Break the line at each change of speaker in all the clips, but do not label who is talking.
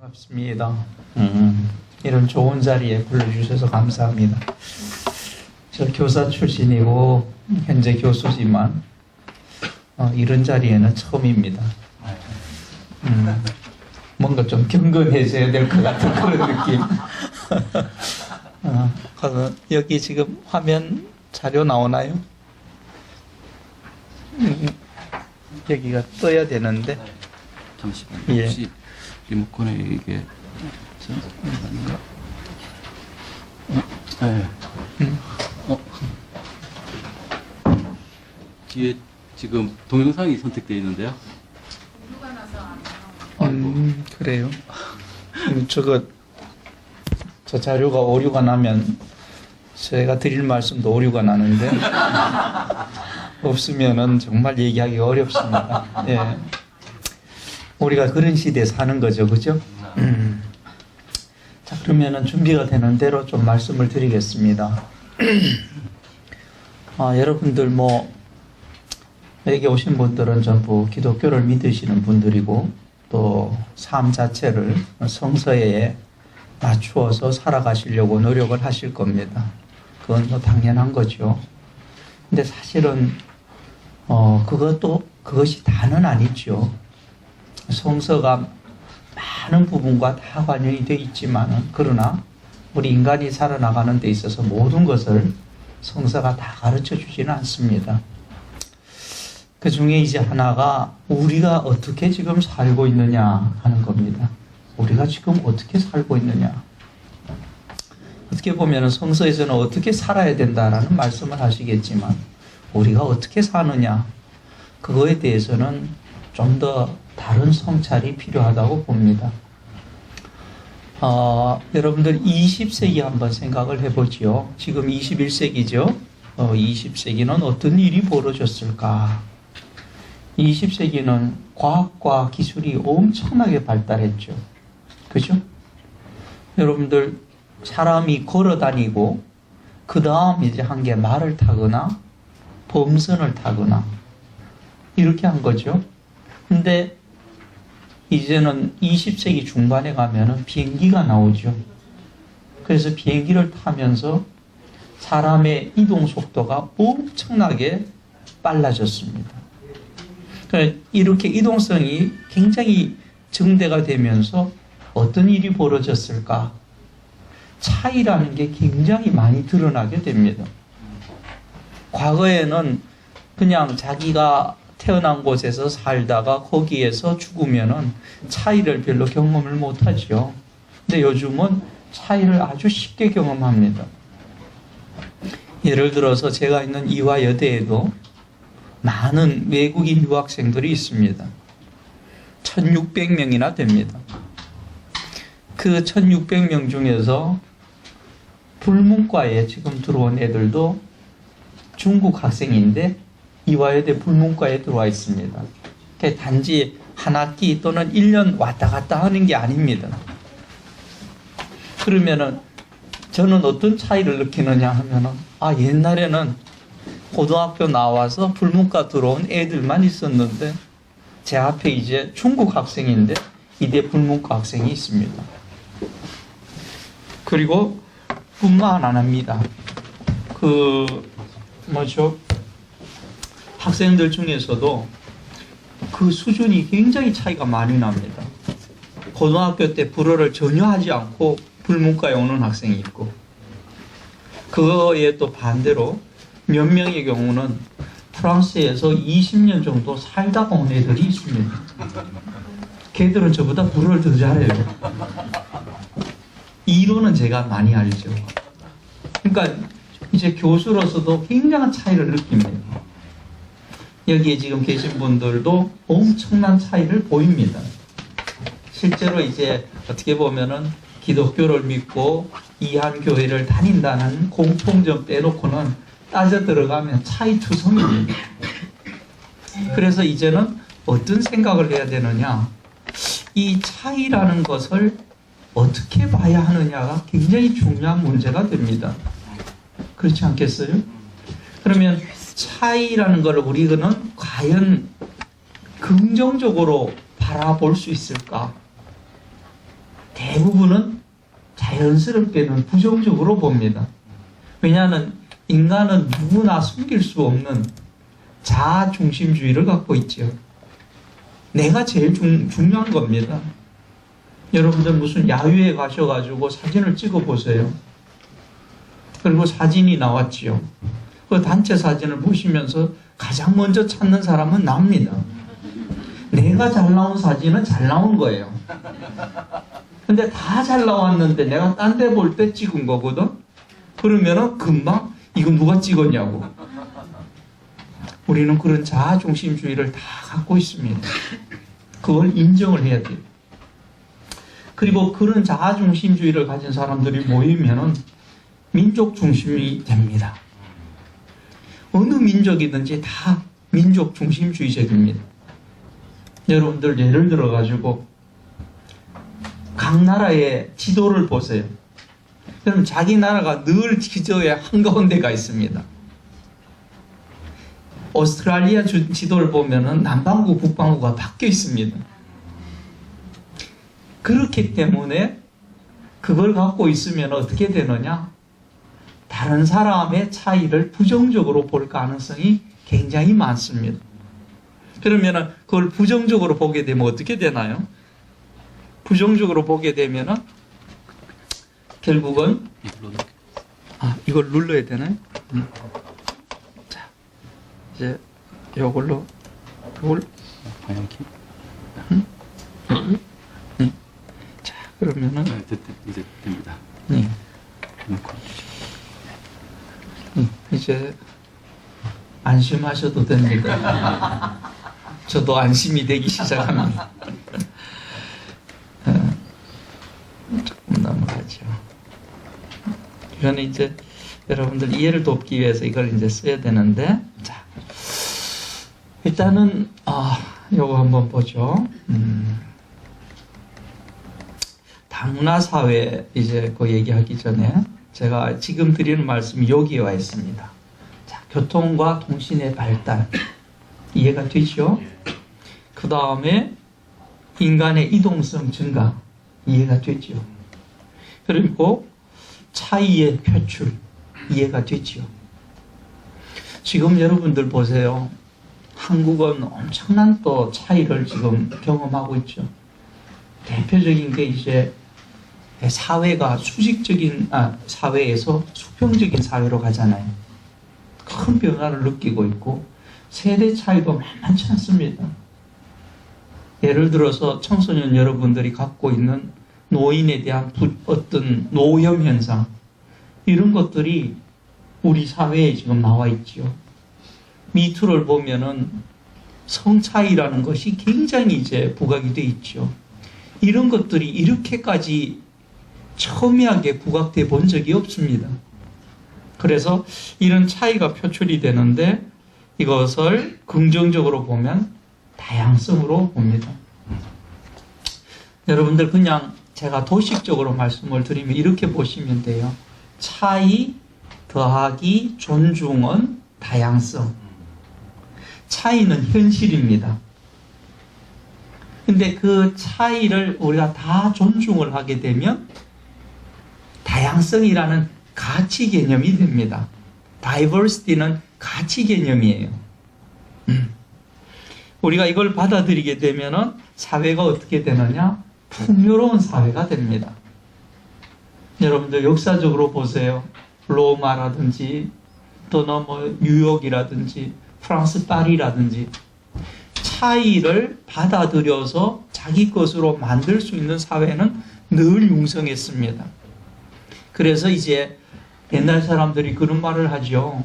반갑습니다. 이런 좋은 자리에 불러주셔서 감사합니다. 저 교사 출신이고 현재 교수지만 이런 자리에는 처음입니다. 뭔가 좀 경건해져야 될 것 같은 그런 느낌. 여기 지금 화면 자료 나오나요? 여기가 떠야 되는데.
잠시만요.
예.
혹시 리모컨에 이게 아닌가? 네. 뒤에 지금 동영상이 선택되어 있는데요.
그래요. 저 자료가 오류가 나면 제가 드릴 말씀도 오류가 나는데 없으면은 정말 얘기하기 어렵습니다. 예. 우리가 그런 시대에 사는 거죠, 그죠? 자, 그러면은 준비가 되는 대로 좀 말씀을 드리겠습니다. 여러분들 여기 오신 분들은 전부 기독교를 믿으시는 분들이고 또 삶 자체를 성서에 맞추어서 살아가시려고 노력을 하실 겁니다. 그건 당연한 거죠. 근데 사실은 그것이 다는 아니죠. 성서가 많은 부분과 다 관련이 되어 있지만 그러나 우리 인간이 살아나가는 데 있어서 모든 것을 성서가 다 가르쳐 주지는 않습니다. 그 중에 이제 하나가 우리가 어떻게 지금 살고 있느냐 하는 겁니다. 우리가 지금 어떻게 살고 있느냐. 어떻게 보면 성서에서는 어떻게 살아야 된다라는 말씀을 하시겠지만 우리가 어떻게 사느냐 그거에 대해서는 좀 더 다른 성찰이 필요하다고 봅니다. 여러분들 20세기 한번 생각을 해보지요. 지금 21세기죠. 20세기는 어떤 일이 벌어졌을까? 20세기는 과학과 기술이 엄청나게 발달했죠. 그죠? 여러분들 사람이 걸어 다니고 그 다음 이제 한 게 말을 타거나 범선을 타거나 이렇게 한 거죠. 근데 이제는 20세기 중반에 가면은 비행기가 나오죠. 그래서 비행기를 타면서 사람의 이동 속도가 엄청나게 빨라졌습니다. 그러니까 이렇게 이동성이 굉장히 증대가 되면서 어떤 일이 벌어졌을까? 차이라는 게 굉장히 많이 드러나게 됩니다. 과거에는 그냥 자기가 태어난 곳에서 살다가 거기에서 죽으면은 차이를 별로 경험을 못하죠. 근데 요즘은 차이를 아주 쉽게 경험합니다. 예를 들어서 제가 있는 이화여대에도 많은 외국인 유학생들이 있습니다. 1600명이나 됩니다. 그 1600명 중에서 불문과에 지금 들어온 애들도 중국 학생인데 이화여대 불문과에 들어와 있습니다. 단지 한 학기 또는 1년 왔다 갔다 하는 게 아닙니다. 그러면은 저는 어떤 차이를 느끼느냐 하면은 옛날에는 고등학교 나와서 불문과 들어온 애들만 있었는데 제 앞에 이제 중국 학생인데 이대 불문과 학생이 있습니다. 그리고 뿐만 안 합니다. 학생들 중에서도 그 수준이 굉장히 차이가 많이 납니다. 고등학교 때 불어를 전혀 하지 않고 불문과에 오는 학생이 있고 그거에 또 반대로 몇 명의 경우는 프랑스에서 20년 정도 살다가 온 애들이 있습니다. 걔들은 저보다 불어를 더 잘해요. 이론은 제가 많이 알죠. 그러니까 이제 교수로서도 굉장한 차이를 느낍니다. 여기에 지금 계신 분들도 엄청난 차이를 보입니다. 실제로 이제 어떻게 보면은 기독교를 믿고 이한교회를 다닌다는 공통점 빼놓고는 따져 들어가면 차이 투성입니다. 그래서 이제는 어떤 생각을 해야 되느냐. 이 차이라는 것을 어떻게 봐야 하느냐가 굉장히 중요한 문제가 됩니다. 그렇지 않겠어요? 그러면 차이라는 걸 우리는 과연 긍정적으로 바라볼 수 있을까? 대부분은 자연스럽게는 부정적으로 봅니다. 왜냐하면 인간은 누구나 숨길 수 없는 자아 중심주의를 갖고 있죠. 내가 제일 중요한 겁니다. 여러분들 무슨 야유회 가셔가지고 사진을 찍어 보세요. 그리고 사진이 나왔지요. 그 단체 사진을 보시면서 가장 먼저 찾는 사람은 납니다. 내가 잘 나온 사진은 잘 나온 거예요. 근데 다 잘 나왔는데 내가 딴 데 볼 때 찍은 거거든? 그러면은 금방 이거 누가 찍었냐고. 우리는 그런 자아중심주의를 다 갖고 있습니다. 그걸 인정을 해야 돼요. 그리고 그런 자아중심주의를 가진 사람들이 모이면은 민족중심이 됩니다. 어느 민족이든지 다 민족중심주의적입니다. 여러분들 예를 들어가지고 각 나라의 지도를 보세요. 그럼 자기 나라가 늘 지도의 한가운데가 있습니다. 오스트랄리아 지도를 보면은 남반구, 북반구가 바뀌어 있습니다. 그렇기 때문에 그걸 갖고 있으면 어떻게 되느냐? 다른 사람의 차이를 부정적으로 볼 가능성이 굉장히 많습니다. 그러면은 그걸 부정적으로 보게 되면 어떻게 되나요? 부정적으로 보게 되면은 결국은 이걸 눌러야 되나요? 자, 이제 이걸로 이걸
방향키.
네. 자, 그러면은
이제 됩니다.
네. 이제 안심하셔도 됩니다. 저도 안심이 되기 시작합니다. 조금 넘어가죠. 이거는 이제 여러분들 이해를 돕기 위해서 이걸 이제 써야 되는데, 자, 일단은 요거 한번 보죠. 다문화 사회 이제 그 얘기하기 전에 제가 지금 드리는 말씀이 여기에 와 있습니다. 자, 교통과 통신의 발달 이해가 되죠? 그 다음에 인간의 이동성 증가 이해가 되죠? 그리고 차이의 표출 이해가 되죠? 지금 여러분들 보세요. 한국은 엄청난 또 차이를 지금 경험하고 있죠. 대표적인 게 이제 사회가 수직적인 사회에서 수평적인 사회로 가잖아요. 큰 변화를 느끼고 있고 세대 차이도 만만치 않습니다. 예를 들어서 청소년 여러분들이 갖고 있는 노인에 대한 어떤 노염 현상 이런 것들이 우리 사회에 지금 나와 있죠. 미투를 보면은 성 차이라는 것이 굉장히 이제 부각이 돼 있죠. 이런 것들이 이렇게까지 첨예하게 부각돼 본 적이 없습니다. 그래서 이런 차이가 표출이 되는데 이것을 긍정적으로 보면 다양성으로 봅니다. 여러분들 그냥 제가 도식적으로 말씀을 드리면 이렇게 보시면 돼요. 차이 더하기 존중은 다양성. 차이는 현실입니다. 근데 그 차이를 우리가 다 존중을 하게 되면 다양성이라는 가치 개념이 됩니다. Diversity는 가치 개념이에요. 우리가 이걸 받아들이게 되면은 사회가 어떻게 되느냐? 풍요로운 사회가 됩니다. 여러분들 역사적으로 보세요. 로마라든지 또는 뭐 뉴욕이라든지 프랑스 파리라든지 차이를 받아들여서 자기 것으로 만들 수 있는 사회는 늘 융성했습니다. 그래서 이제 옛날 사람들이 그런 말을 하죠.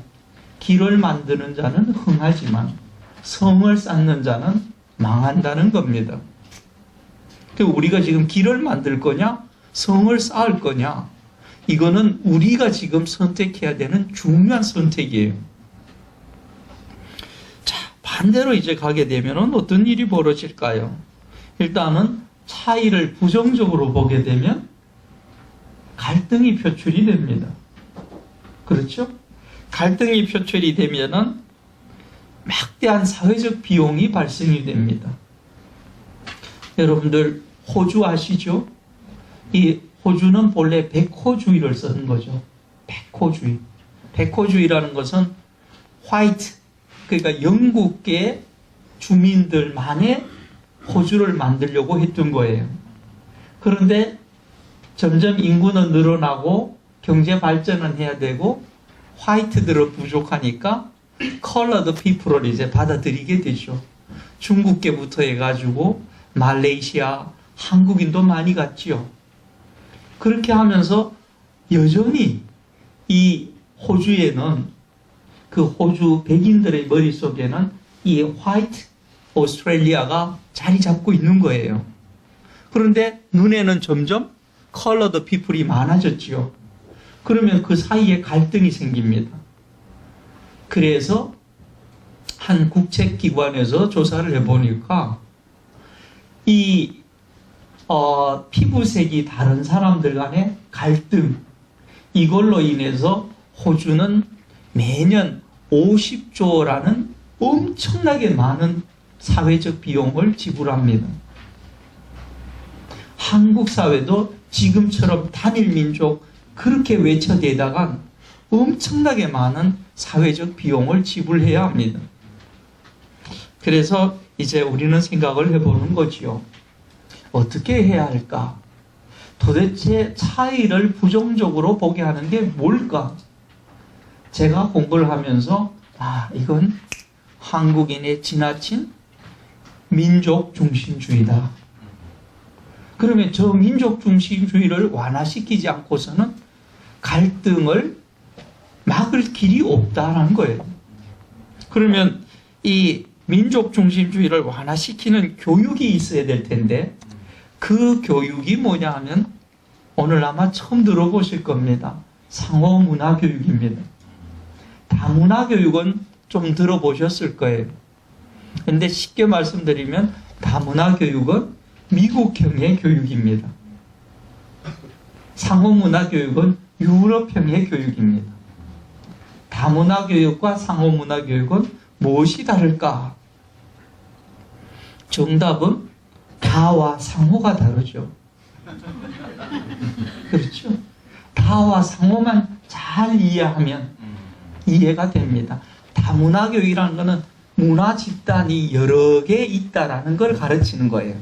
길을 만드는 자는 흥하지만 성을 쌓는 자는 망한다는 겁니다. 우리가 지금 길을 만들 거냐? 성을 쌓을 거냐? 이거는 우리가 지금 선택해야 되는 중요한 선택이에요. 자, 반대로 이제 가게 되면 어떤 일이 벌어질까요? 일단은 차이를 부정적으로 보게 되면 갈등이 표출이 됩니다. 그렇죠? 갈등이 표출이 되면은 막대한 사회적 비용이 발생이 됩니다. 여러분들 호주 아시죠? 이 호주는 본래 백호주의를 쓰는 거죠. 백호주의. 백호주의라는 것은 화이트, 그러니까 영국계 주민들만의 호주를 만들려고 했던 거예요. 그런데 점점 인구는 늘어나고 경제 발전은 해야 되고 화이트들은 부족하니까 컬러드 피플을 이제 받아들이게 되죠. 중국계부터 해가지고 말레이시아, 한국인도 많이 갔지요. 그렇게 하면서 여전히 이 호주에는 그 호주 백인들의 머릿속에는 이 화이트 오스트레일리아가 자리 잡고 있는 거예요. 그런데 눈에는 점점 컬러드 피플이 많아졌지요. 그러면 그 사이에 갈등이 생깁니다. 그래서 한 국책기관에서 조사를 해보니까 이 피부색이 다른 사람들 간의 갈등, 이걸로 인해서 호주는 매년 50조라는 엄청나게 많은 사회적 비용을 지불합니다. 한국 사회도 지금처럼 단일민족 그렇게 외쳐대다가 엄청나게 많은 사회적 비용을 지불해야 합니다. 그래서 이제 우리는 생각을 해보는 거지요. 어떻게 해야 할까? 도대체 차이를 부정적으로 보게 하는 게 뭘까? 제가 공부를 하면서 이건 한국인의 지나친 민족 중심주의다. 그러면 저 민족 중심주의를 완화시키지 않고서는 갈등을 막을 길이 없다라는 거예요. 그러면 이 민족 중심주의를 완화시키는 교육이 있어야 될 텐데 그 교육이 뭐냐 하면 오늘 아마 처음 들어보실 겁니다. 상호문화교육입니다. 다문화교육은 좀 들어보셨을 거예요. 근데 쉽게 말씀드리면 다문화교육은 미국형의 교육입니다. 상호문화교육은 유럽형의 교육입니다. 다문화교육과 상호문화교육은 무엇이 다를까? 정답은 다와 상호가 다르죠. 그렇죠? 다와 상호만 잘 이해하면 이해가 됩니다. 다문화교육이라는 것은 문화 집단이 여러 개 있다라는 걸 가르치는 거예요.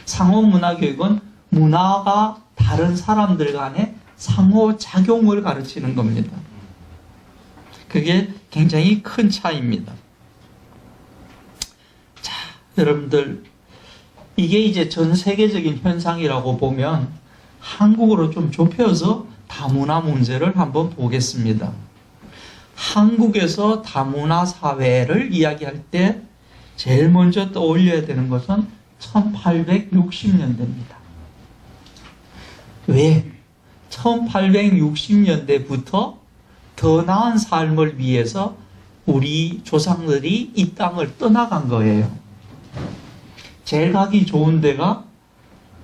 상호문화교육은 문화가 다른 사람들 간의 상호작용을 가르치는 겁니다. 그게 굉장히 큰 차이입니다. 자, 여러분들, 이게 이제 전 세계적인 현상이라고 보면 한국으로 좀 좁혀서 다문화 문제를 한번 보겠습니다. 한국에서 다문화 사회를 이야기할 때 제일 먼저 떠올려야 되는 것은 1860년대입니다. 왜? 1860년대부터 더 나은 삶을 위해서 우리 조상들이 이 땅을 떠나간 거예요. 제일 가기 좋은 데가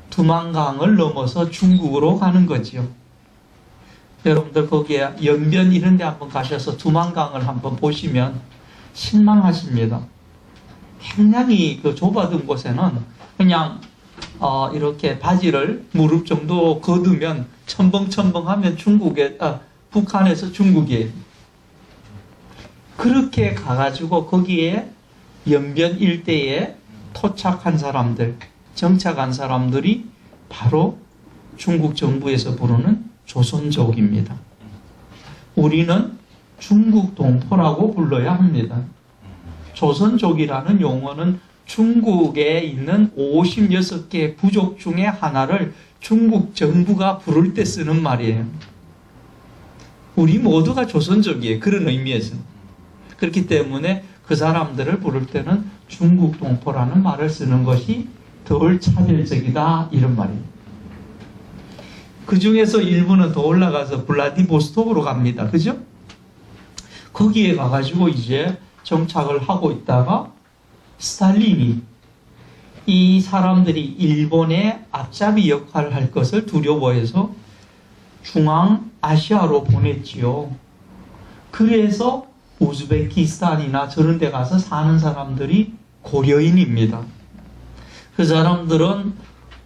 두만강을 넘어서 중국으로 가는 거지요. 여러분들 거기에 연변 이런 데 한번 가셔서 두만강을 한번 보시면 실망하십니다. 굉장히 그 좁아든 곳에는 그냥 이렇게 바지를 무릎 정도 걷으면 첨벙첨벙하면 북한에서 중국이에요. 그렇게 가가지고 거기에 연변 일대에 토착한 사람들, 정착한 사람들이 바로 중국 정부에서 부르는 조선족입니다. 우리는 중국 동포라고 불러야 합니다. 조선족이라는 용어는 중국에 있는 56개 부족 중에 하나를 중국 정부가 부를 때 쓰는 말이에요. 우리 모두가 조선족이에요. 그런 의미에서. 그렇기 때문에 그 사람들을 부를 때는 중국 동포라는 말을 쓰는 것이 덜 차별적이다, 이런 말이에요. 그 중에서 일부는 더 올라가서 블라디보스톡으로 갑니다. 그죠? 거기에 가가지고 이제 정착을 하고 있다가 스탈린이 이 사람들이 일본의 앞잡이 역할을 할 것을 두려워해서 중앙아시아로 보냈지요. 그래서 우즈베키스탄이나 저런 데 가서 사는 사람들이 고려인입니다. 그 사람들은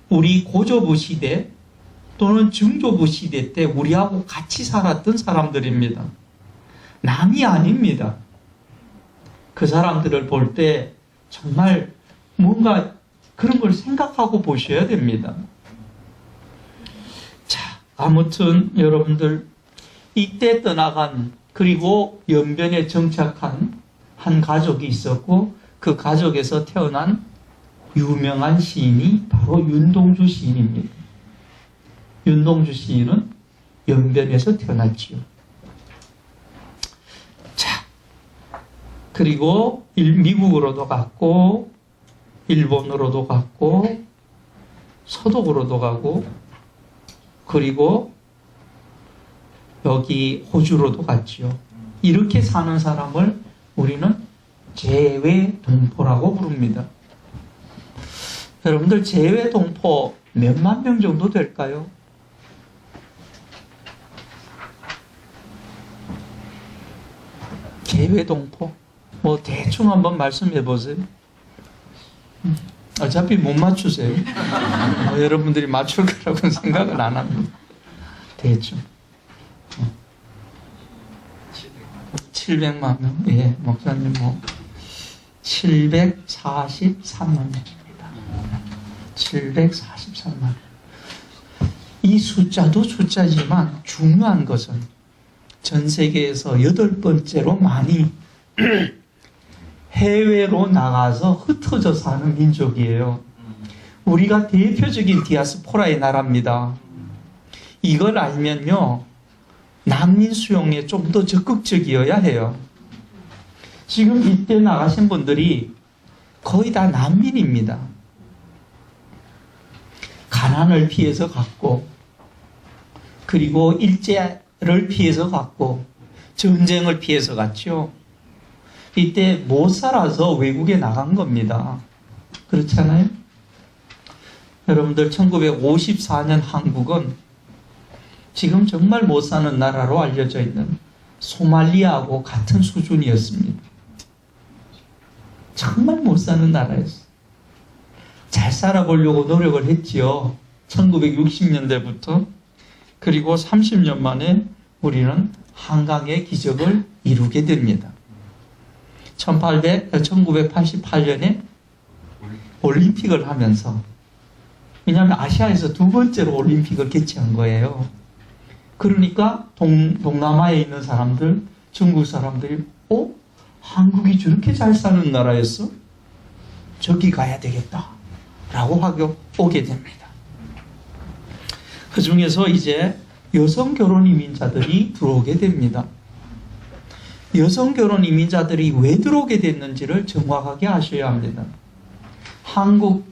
우리 고조부 시대 또는 중조부 시대 때 우리하고 같이 살았던 사람들입니다. 남이 아닙니다. 그 사람들을 볼 때 정말 뭔가 그런 걸 생각하고 보셔야 됩니다. 자, 아무튼 여러분들 이때 떠나간 그리고 연변에 정착한 한 가족이 있었고 그 가족에서 태어난 유명한 시인이 바로 윤동주 시인입니다. 윤동주 시인은 연변에서 태어났지요. 자, 그리고 미국으로도 갔고 일본으로도 갔고 서독으로도 가고 그리고 여기 호주로도 갔지요. 이렇게 사는 사람을 우리는 재외동포라고 부릅니다. 여러분들 재외동포 몇만 명 정도 될까요? 재외동포? 뭐 대충 한번 말씀해 보세요. 어차피 못 맞추세요. 여러분들이 맞출 거라고는 생각을 안 합니다. 대충 700만 명. 예, 목사님 뭐 743만 명입니다. 743만 명. 이 숫자도 숫자지만 중요한 것은 전 세계에서 8번째로 많이 해외로 나가서 흩어져 사는 민족이에요. 우리가 대표적인 디아스포라의 나라입니다. 이걸 알면요, 난민 수용에 좀 더 적극적이어야 해요. 지금 이때 나가신 분들이 거의 다 난민입니다. 가난을 피해서 갔고, 그리고 일제를 피해서 갔고, 전쟁을 피해서 갔죠. 이때 못 살아서 외국에 나간 겁니다. 그렇잖아요? 여러분들 1954년 한국은 지금 정말 못 사는 나라로 알려져 있는 소말리아하고 같은 수준이었습니다. 정말 못 사는 나라였어요. 잘 살아보려고 노력을 했지요. 1960년대부터. 그리고 30년 만에 우리는 한강의 기적을 이루게 됩니다. 1988년에 올림픽을 하면서, 왜냐하면 아시아에서 두 번째로 올림픽을 개최한 거예요. 그러니까 동남아에 있는 사람들, 중국 사람들이 한국이 저렇게 잘 사는 나라였어? 저기 가야 되겠다 라고 하고 오게 됩니다. 그 중에서 이제 여성 결혼 이민자들이 들어오게 됩니다. 여성 결혼 이민자들이 왜 들어오게 됐는지를 정확하게 아셔야 합니다. 한국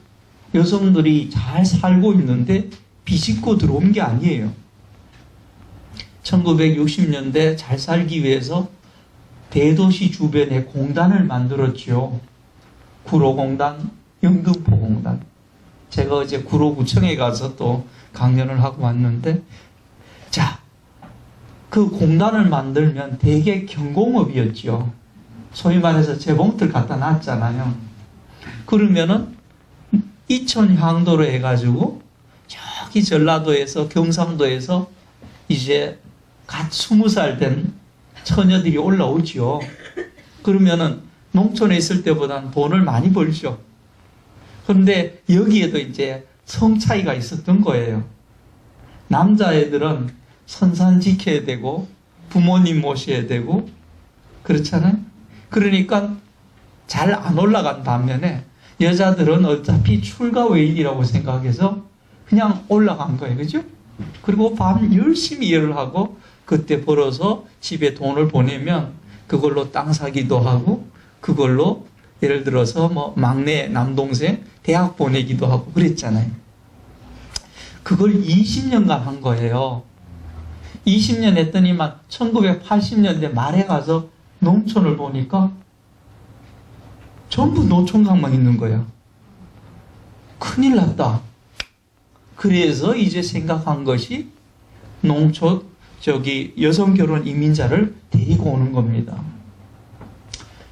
여성들이 잘 살고 있는데 비집고 들어온 게 아니에요. 1960년대 잘 살기 위해서 대도시 주변에 공단을 만들었죠. 구로공단, 영등포공단. 제가 어제 구로구청에 가서 또 강연을 하고 왔는데, 자, 그 공단을 만들면 대개 경공업이었죠. 소위 말해서 재봉틀 갖다 놨잖아요. 그러면은 이천 향도로 해가지고 저기 전라도에서 경상도에서 이제 갓 20살 된 처녀들이 올라오죠. 그러면은 농촌에 있을 때보다는 돈을 많이 벌죠. 그런데 여기에도 이제 성 차이가 있었던 거예요. 남자애들은 선산 지켜야 되고 부모님 모셔야 되고 그렇잖아요. 그러니까 잘 안 올라간 반면에 여자들은 어차피 출가 외인이라고 생각해서 그냥 올라간 거예요. 그죠? 그리고 밤 열심히 일을 하고 그때 벌어서 집에 돈을 보내면 그걸로 땅 사기도 하고 그걸로 예를 들어서 뭐 막내 남동생 대학 보내기도 하고 그랬잖아요. 그걸 20년간 한 거예요. 20년 했더니만 1980년대 말에 가서 농촌을 보니까 전부 노총각만 있는 거야. 큰일 났다. 그래서 이제 생각한 것이 여성 결혼 이민자를 데리고 오는 겁니다.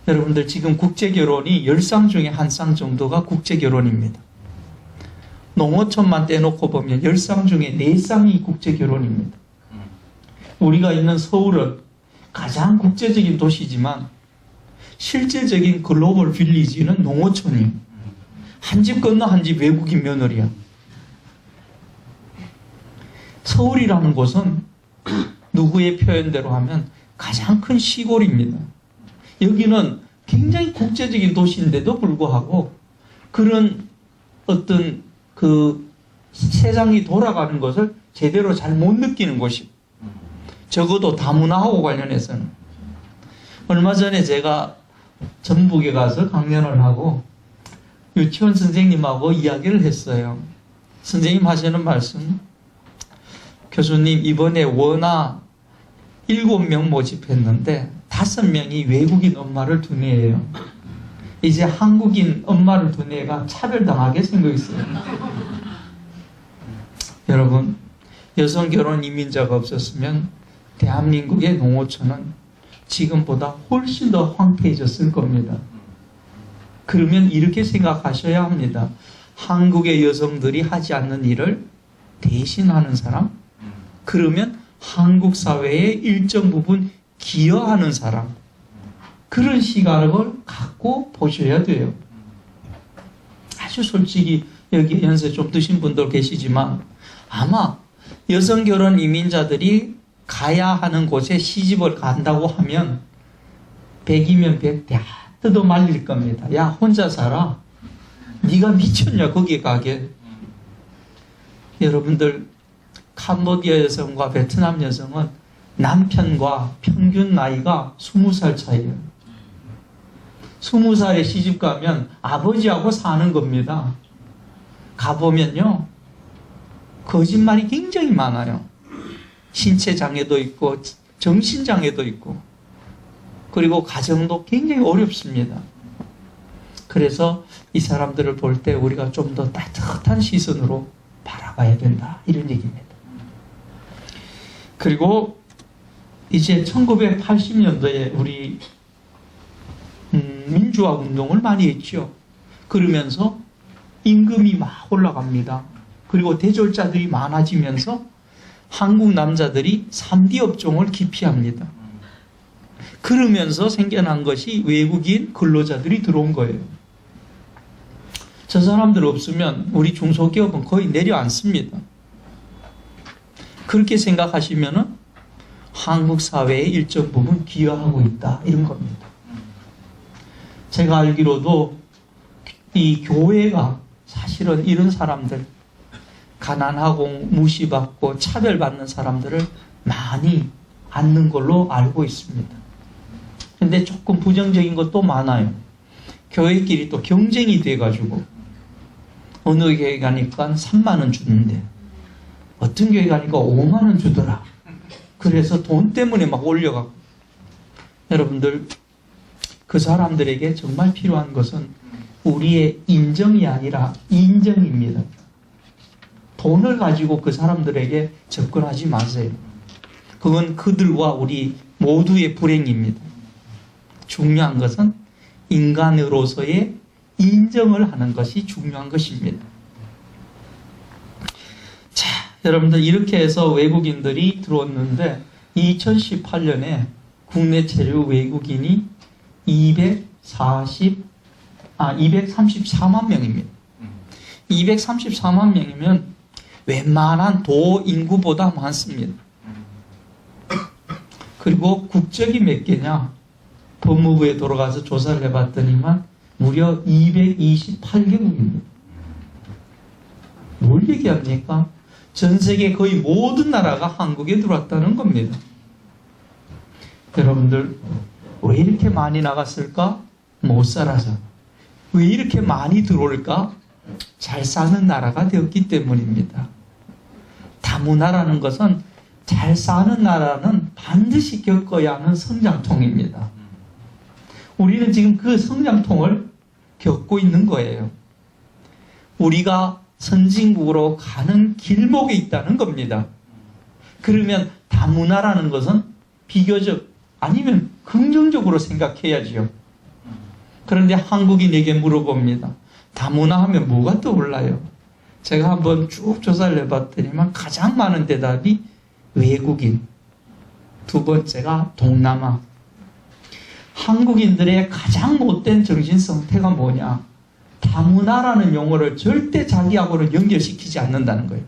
여러분들 지금 국제 결혼이 10쌍 중에 한 쌍 정도가 국제 결혼입니다. 농어촌만 떼놓고 보면 10쌍 중에 4쌍이 국제결혼입니다. 우리가 있는 서울은 가장 국제적인 도시지만 실제적인 글로벌 빌리지는 농어촌이에요. 한 집 건너 한 집 외국인 며느리야. 서울이라는 곳은 누구의 표현대로 하면 가장 큰 시골입니다. 여기는 굉장히 국제적인 도시인데도 불구하고 그런 어떤 그 세상이 돌아가는 것을 제대로 잘 못 느끼는 곳이, 적어도 다문화하고 관련해서는. 얼마 전에 제가 전북에 가서 강연을 하고 유치원 선생님하고 이야기를 했어요. 선생님 하시는 말씀, 교수님 이번에 원아 7명 모집했는데 5명이 외국인 엄마를 둔 애예요. 이제 한국인 엄마를 둔 애가 차별당하게 생겼어요. 여러분, 여성 결혼 이민자가 없었으면 대한민국의 농어촌은 지금보다 훨씬 더 황폐해졌을 겁니다. 그러면 이렇게 생각하셔야 합니다. 한국의 여성들이 하지 않는 일을 대신하는 사람, 그러면 한국 사회의 일정 부분 기여하는 사람, 그런 시각을 갖고 보셔야 돼요. 아주 솔직히 여기 연세 좀 드신 분들 계시지만 아마 여성 결혼 이민자들이 가야 하는 곳에 시집을 간다고 하면 100이면 100 다 뜯어 말릴 겁니다. 야, 혼자 살아. 네가 미쳤냐 거기에 가게. 여러분들, 캄보디아 여성과 베트남 여성은 남편과 평균 나이가 20살 차이에요. 20살에 시집 가면 아버지하고 사는 겁니다. 가보면요, 거짓말이 굉장히 많아요. 신체 장애도 있고 정신 장애도 있고, 그리고 가정도 굉장히 어렵습니다. 그래서 이 사람들을 볼 때 우리가 좀 더 따뜻한 시선으로 바라봐야 된다, 이런 얘기입니다. 그리고 이제 1980년도에 우리 민주화 운동을 많이 했죠. 그러면서 임금이 막 올라갑니다. 그리고 대졸자들이 많아지면서 한국 남자들이 3D 업종을 기피합니다. 그러면서 생겨난 것이 외국인 근로자들이 들어온 거예요. 저 사람들 없으면 우리 중소기업은 거의 내려앉습니다. 그렇게 생각하시면은 한국 사회의 일정 부분 기여하고 있다, 이런 겁니다. 제가 알기로도 이 교회가 사실은 이런 사람들, 가난하고 무시받고 차별받는 사람들을 많이 앉는 걸로 알고 있습니다. 근데 조금 부정적인 것도 많아요. 교회끼리 또 경쟁이 돼가지고 어느 교회 가니까 3만 원 주는데 어떤 교회 가니까 5만 원 주더라. 그래서 돈 때문에 막 올려가고. 여러분들, 그 사람들에게 정말 필요한 것은 우리의 인정이 아니라 인정입니다. 돈을 가지고 그 사람들에게 접근하지 마세요. 그건 그들과 우리 모두의 불행입니다. 중요한 것은 인간으로서의 인정을 하는 것이 중요한 것입니다. 자, 여러분들, 이렇게 해서 외국인들이 들어왔는데 2018년에 국내 체류 외국인이 234만 명입니다. 234만 명이면 웬만한 도 인구보다 많습니다. 그리고 국적이 몇 개냐? 법무부에 돌아가서 조사를 해봤더니만 무려 228개국입니다. 뭘 얘기합니까? 전 세계 거의 모든 나라가 한국에 들어왔다는 겁니다. 여러분들, 왜 이렇게 많이 나갔을까? 못 살아서. 왜 이렇게 많이 들어올까? 잘 사는 나라가 되었기 때문입니다. 다문화라는 것은 잘 사는 나라는 반드시 겪어야 하는 성장통입니다. 우리는 지금 그 성장통을 겪고 있는 거예요. 우리가 선진국으로 가는 길목에 있다는 겁니다. 그러면 다문화라는 것은 비교적, 아니면 긍정적으로 생각해야지요. 그런데 한국인에게 물어봅니다. 다문화 하면 뭐가 떠올라요? 제가 한번 쭉 조사를 해봤더니만 가장 많은 대답이 외국인, 두 번째가 동남아. 한국인들의 가장 못된 정신 상태가 뭐냐? 다문화라는 용어를 절대 자기하고는 연결시키지 않는다는 거예요.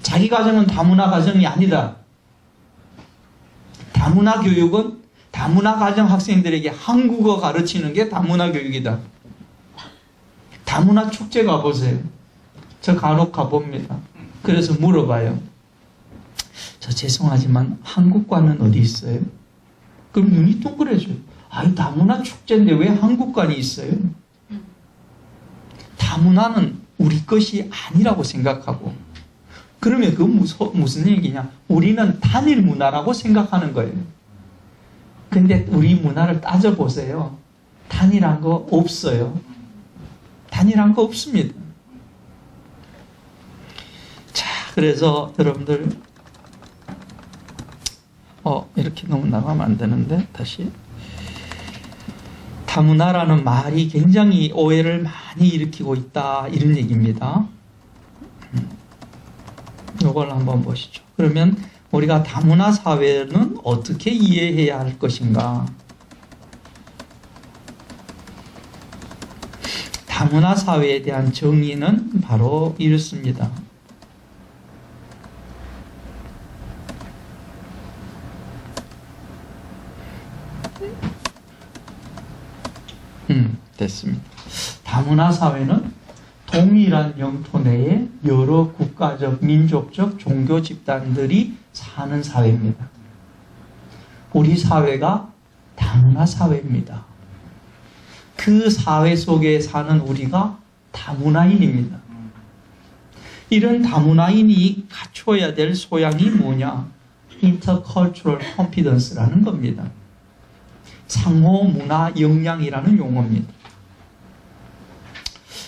자기 가정은 다문화 가정이 아니다. 다문화 교육은 다문화 가정 학생들에게 한국어 가르치는 게 다문화 교육이다. 다문화 축제 가보세요. 저 간혹 가봅니다. 그래서 물어봐요. 저 죄송하지만 한국관은 어디 있어요? 그럼 눈이 동그래져요. 아니 다문화 축제인데 왜 한국관이 있어요? 다문화는 우리 것이 아니라고 생각하고, 그러면 그 무슨 얘기냐? 우리는 단일 문화라고 생각하는 거예요. 근데 우리 문화를 따져보세요. 단일한 거 없어요. 단일한 거 없습니다. 자, 그래서 여러분들 이렇게 너무 나가면 안 되는데 다시. 다문화라는 말이 굉장히 오해를 많이 일으키고 있다, 이런 얘기입니다. 이걸 한번 보시죠. 그러면 우리가 다문화 사회는 어떻게 이해해야 할 것인가? 다문화 사회에 대한 정의는 바로 이렇습니다. 됐습니다. 다문화 사회는 동일한 영토 내에 여러 국가적, 민족적, 종교 집단들이 사는 사회입니다. 우리 사회가 다문화 사회입니다. 그 사회 속에 사는 우리가 다문화인입니다. 이런 다문화인이 갖춰야 될 소양이 뭐냐? Intercultural Competence라는 겁니다. 상호 문화 역량이라는 용어입니다.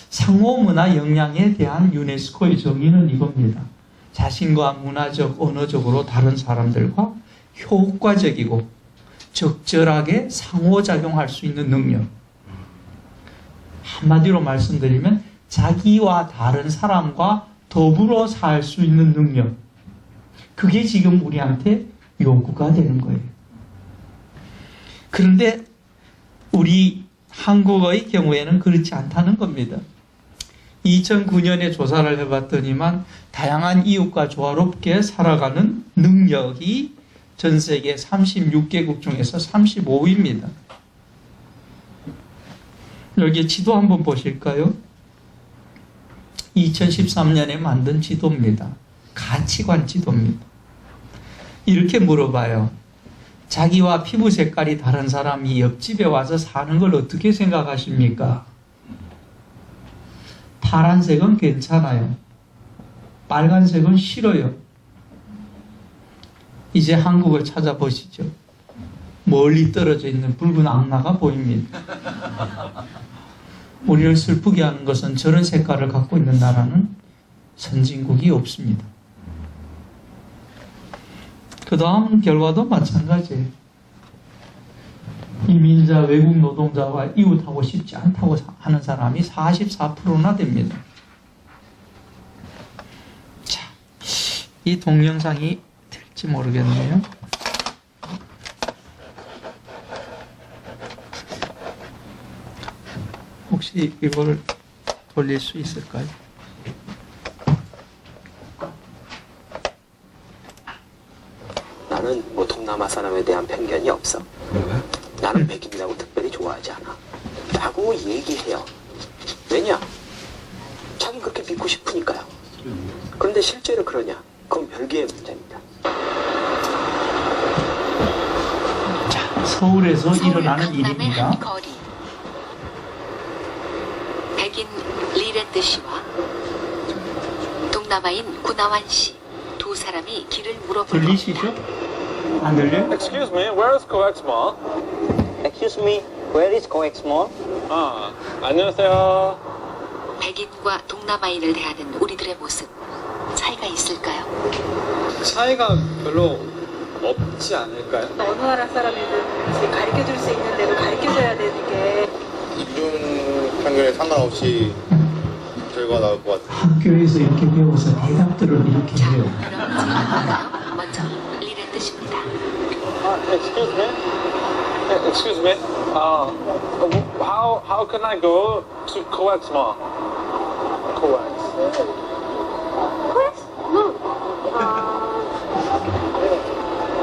상호 문화 역량에 대한 유네스코의 정의는 이겁니다. 자신과 문화적, 언어적으로 다른 사람들과 효과적이고 적절하게 상호작용할 수 있는 능력. 한마디로 말씀드리면 자기와 다른 사람과 더불어 살 수 있는 능력. 그게 지금 우리한테 요구가 되는 거예요. 그런데 우리 한국의 경우에는 그렇지 않다는 겁니다. 2009년에 조사를 해봤더니만 다양한 이웃과 조화롭게 살아가는 능력이 전 세계 36개국 중에서 35위입니다. 여기 지도 한번 보실까요? 2013년에 만든 지도입니다. 가치관 지도입니다. 이렇게 물어봐요. 자기와 피부 색깔이 다른 사람이 옆집에 와서 사는 걸 어떻게 생각하십니까? 파란색은 괜찮아요. 빨간색은 싫어요. 이제 한국을 찾아보시죠. 멀리 떨어져 있는 붉은 악마가 보입니다. 우리를 슬프게 하는 것은 저런 색깔을 갖고 있는 나라는 선진국이 없습니다. 그 다음 결과도 마찬가지예요. 이민자, 외국 노동자와 이웃하고 싶지 않다고 하는 사람이 44%나 됩니다. 자, 이 동영상이 될지 모르겠네요. 혹시 이걸 돌릴 수 있을까요?
나는 뭐 동남아 사람에 대한 편견이 없어. 나는 백인이라고 특별히 좋아하지 않아. 라고 얘기해요. 왜냐? 자기 그렇게 믿고 싶으니까요. 그런데 실제로 그러냐? 그건 별개의 문제입니다.
자, 서울에서 일어나는 일입니다.
한 거리. 백인 리랜드 씨와 동남아인 구나완 씨 두 사람이 길을 물어보고
들리시죠? 안 들려요?
Excuse me, where is Coex Mall?
Excuse me, where is Coex Mall?
아, 안녕하세요.
백인과 동남아인을 대하는 우리들의 모습 차이가 있을까요?
차이가 별로 없지 않을까요?
어느 나라 사람이든 가르쳐줄 수 있는 대로 가르쳐줘야 되는 게
이중 편견에 상관없이 저희가 결과가 나올 것 같아요.
학교에서 이렇게 배워서 대답들을 이렇게
자,
해요.
그럼 진행할까요? 먼저 리랜드 씨입니다.
Excuse me? Excuse me? How can I go to COEX Mall? COEX.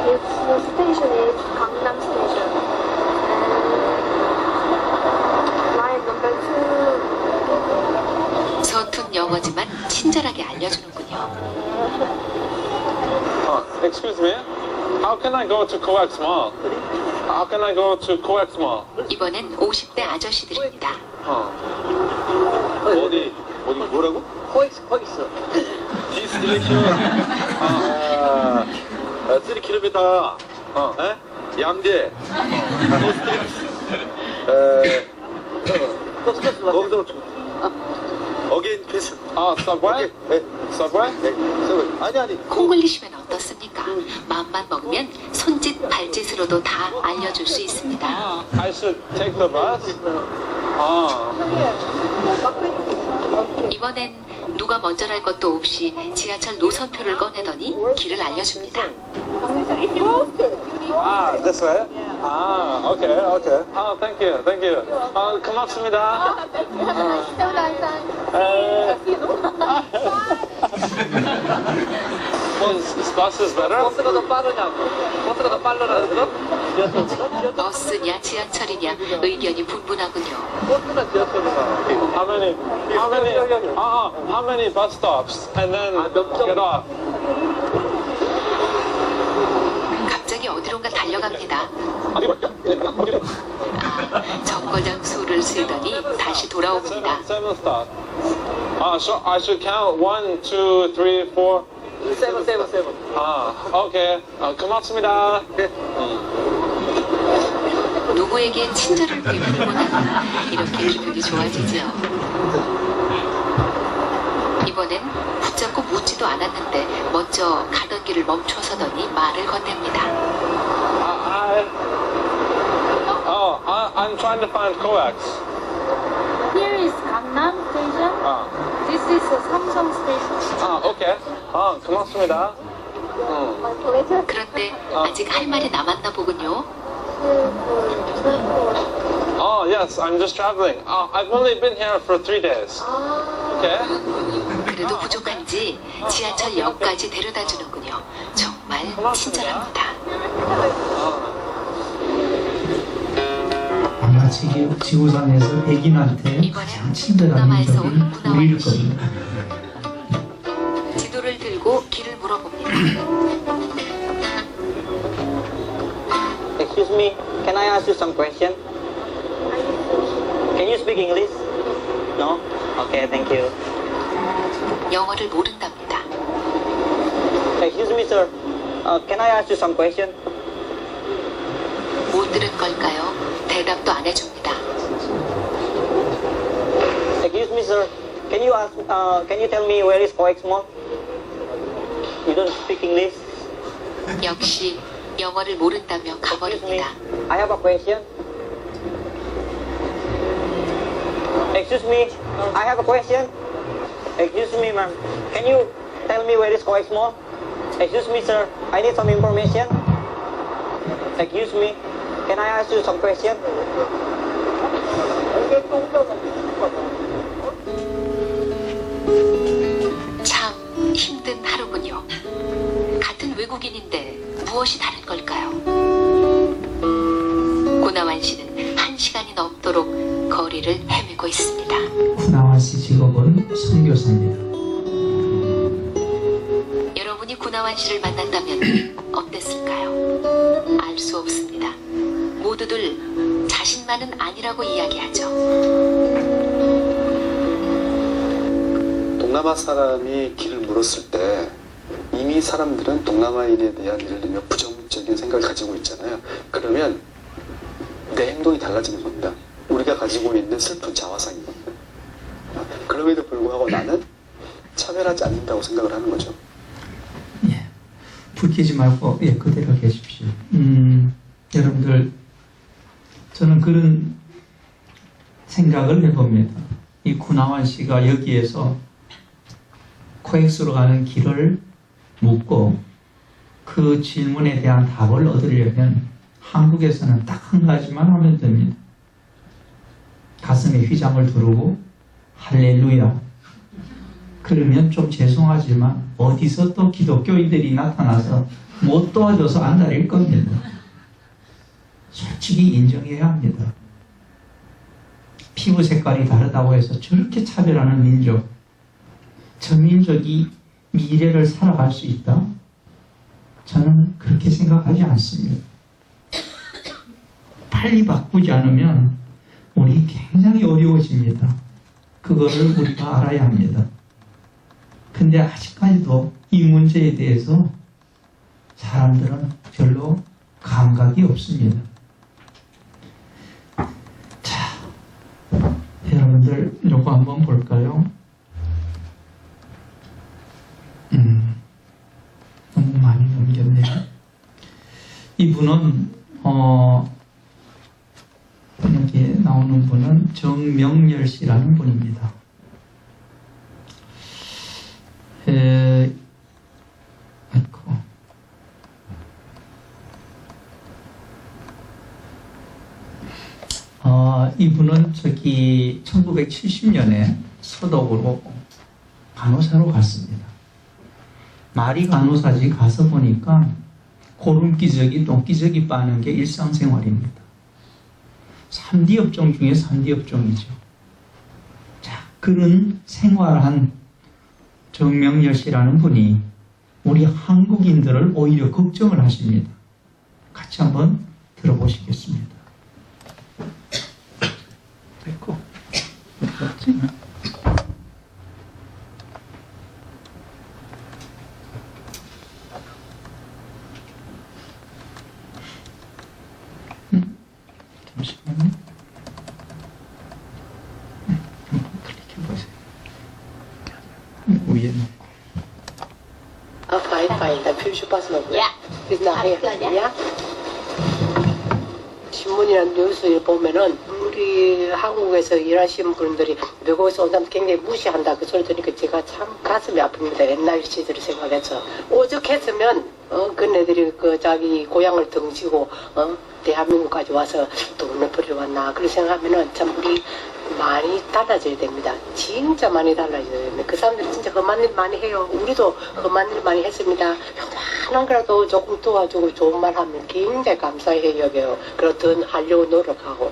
Its station is Gangnam Station. And line number 2.
서툰 영어지만 친절하게 알려주는군요.
Excuse me? How can I go to COEX Mall? How can I go to COEX Mall?
이번엔 50대 아저씨들입니다.
어디 뭐라고?
코엑스.
This direction. 3km. 양재. 거기서 어게인 패스.
Subway? Subway?
아니.
콩글리시면 어떻습니까? 마음만 먹으면 손짓 발짓으로도 다 알려줄 수 있습니다.
I should take the bus?
이번엔 누가 먼저랄 것도 없이 지하철 노선표를 꺼내더니 길을 알려줍니다.
This way? Okay. Thank you. 고맙습니다. This bus is better?
버스가 더 빠르냐고. 버스가 더 빠르라는 거?
버스냐 지하철이냐 의견이 분분하군요.
버스나 지하철이나.
How many bus stops? And then get off.
갑자기 어디론가 달려갑니다. 정거장 수를 세더니 다시 돌아옵니다.
Seven stops. So I should count 1, 2, 3, 4.
세븐.
Okay. 고맙습니다.
누구에게 친절을 베풀고는 이렇게 기분이 좋아지죠. 이번엔 붙잡고 묻지도 않았는데 먼저 가던 길을 멈춰서더니 말을 건넵니다.
I'm trying to find COEX.
Here is Gangnam Station. This is Samsung Station.
Okay. 고맙습니다.
그런데 아직 할 말이 남았나 보군요.
Yes, I'm just traveling. I've only been here for 3 days. Okay?
그래도 부족한지 지하철역까지 데려다 주는군요. 정말 친절합니다.
아마 지구상에서 백인한테 가장 친절한 민족이 우리일 겁니다.
지도를 들고 길을 물어봅니다.
Excuse me, can I ask you some question? Can you speak English? No? Okay, thank you.
영어를 모른답니다.
Excuse me, sir. Can I ask you some question?
못 들은 걸까요? 대답도 안 해줍니다.
Excuse me, sir. Can you tell me where is COEX Mall? You don't speak English.
역시 영어를 모른다며
Excuse me.
가버립니다.
I have a question. Excuse me. I have a question. Excuse me, ma'am. Can you tell me where is COEX Mall? Excuse me, sir. I need some information. Excuse me. Can I ask you some question?
참 힘든 하루군요. 같은 외국인인데 무엇이 다른 걸까요? 고나완 씨는 1시간이 넘도록 거리를 헤매고 있습니다.
구나완 씨 직업은 선교사입니다.
여러분이 구나완 씨를 만난다면 어땠을까요? 알 수 없습니다. 모두들 자신만은 아니라고 이야기하죠.
동남아 사람이 길을 물었을 때 이미 사람들은 동남아인에 대한 예를 들면 부정적인 생각을 가지고 있잖아요. 그러면 내 행동이 달라지는 겁니다. 우리가 가지고 있는 슬픈 자화상인 겁니다. 그럼에도 불구하고 나는 차별하지 않는다고 생각을 하는 거죠.
예, 불 켜지 말고 그대로 계십시오. 여러분들, 저는 그런 생각을 해봅니다. 이 구나환 씨가 여기에서 코엑스로 가는 길을 묻고 그 질문에 대한 답을 얻으려면 한국에서는 딱 한 가지만 하면 됩니다. 가슴에 휘장을 두르고 할렐루야. 그러면 좀 죄송하지만 어디서 또 기독교인들이 나타나서 못 도와줘서 안 다릴 겁니다. 솔직히 인정해야 합니다. 피부 색깔이 다르다고 해서 저렇게 차별하는 민족, 저 민족이 미래를 살아갈 수 있다? 저는 그렇게 생각하지 않습니다. 빨리 바꾸지 않으면 우리 굉장히 어려워집니다. 그거를 우리가 알아야 합니다. 근데 아직까지도 이 문제에 대해서 사람들은 별로 감각이 없습니다. 자, 여러분들 요거 한번 볼까요? 너무 많이 넘겼네요. 이분은 여기에 나오는 분은 정명열 씨라는 분입니다. 이분은 1970년에 서독으로 간호사로 갔습니다. 말이 간호사지 가서 보니까 고름기저귀, 똥기저귀 빠는 게 일상생활입니다. 3D 업종 중에 3D 업종이죠. 자, 그런 생활한 정명열 씨라는 분이 우리 한국인들을 오히려 걱정을 하십니다. 같이 한번 들어보시겠습니다. 됐고, 어디 갔지? 잠시만요. 클릭해보세요. 위에 놓고.
fine. That film should pass over. Yeah. It's not here. Yeah. 신문이나 뉴스를 보면은 우리 한국에서 일하시는 분들이 외국에서 온 사람 굉장히 무시한다 그 소리 들으니까 제가 참 가슴이 아픕니다. 옛날 시절을 생각해서 오죽했으면 그네들이 그 자기 고향을 등지고 대한민국까지 와서 돈을 벌여 왔나 그런 생각하면은 참 우리 많이 달라져야 됩니다. 진짜 많이 달라져야 됩니다. 그 사람들이 진짜 험한 일 많이 해요. 우리도 험한 일 많이 했습니다. 요만한 거라도 조금 도와주고 좋은 말 하면 굉장히 감사해 여겨요. 그렇든 하려고 노력하고.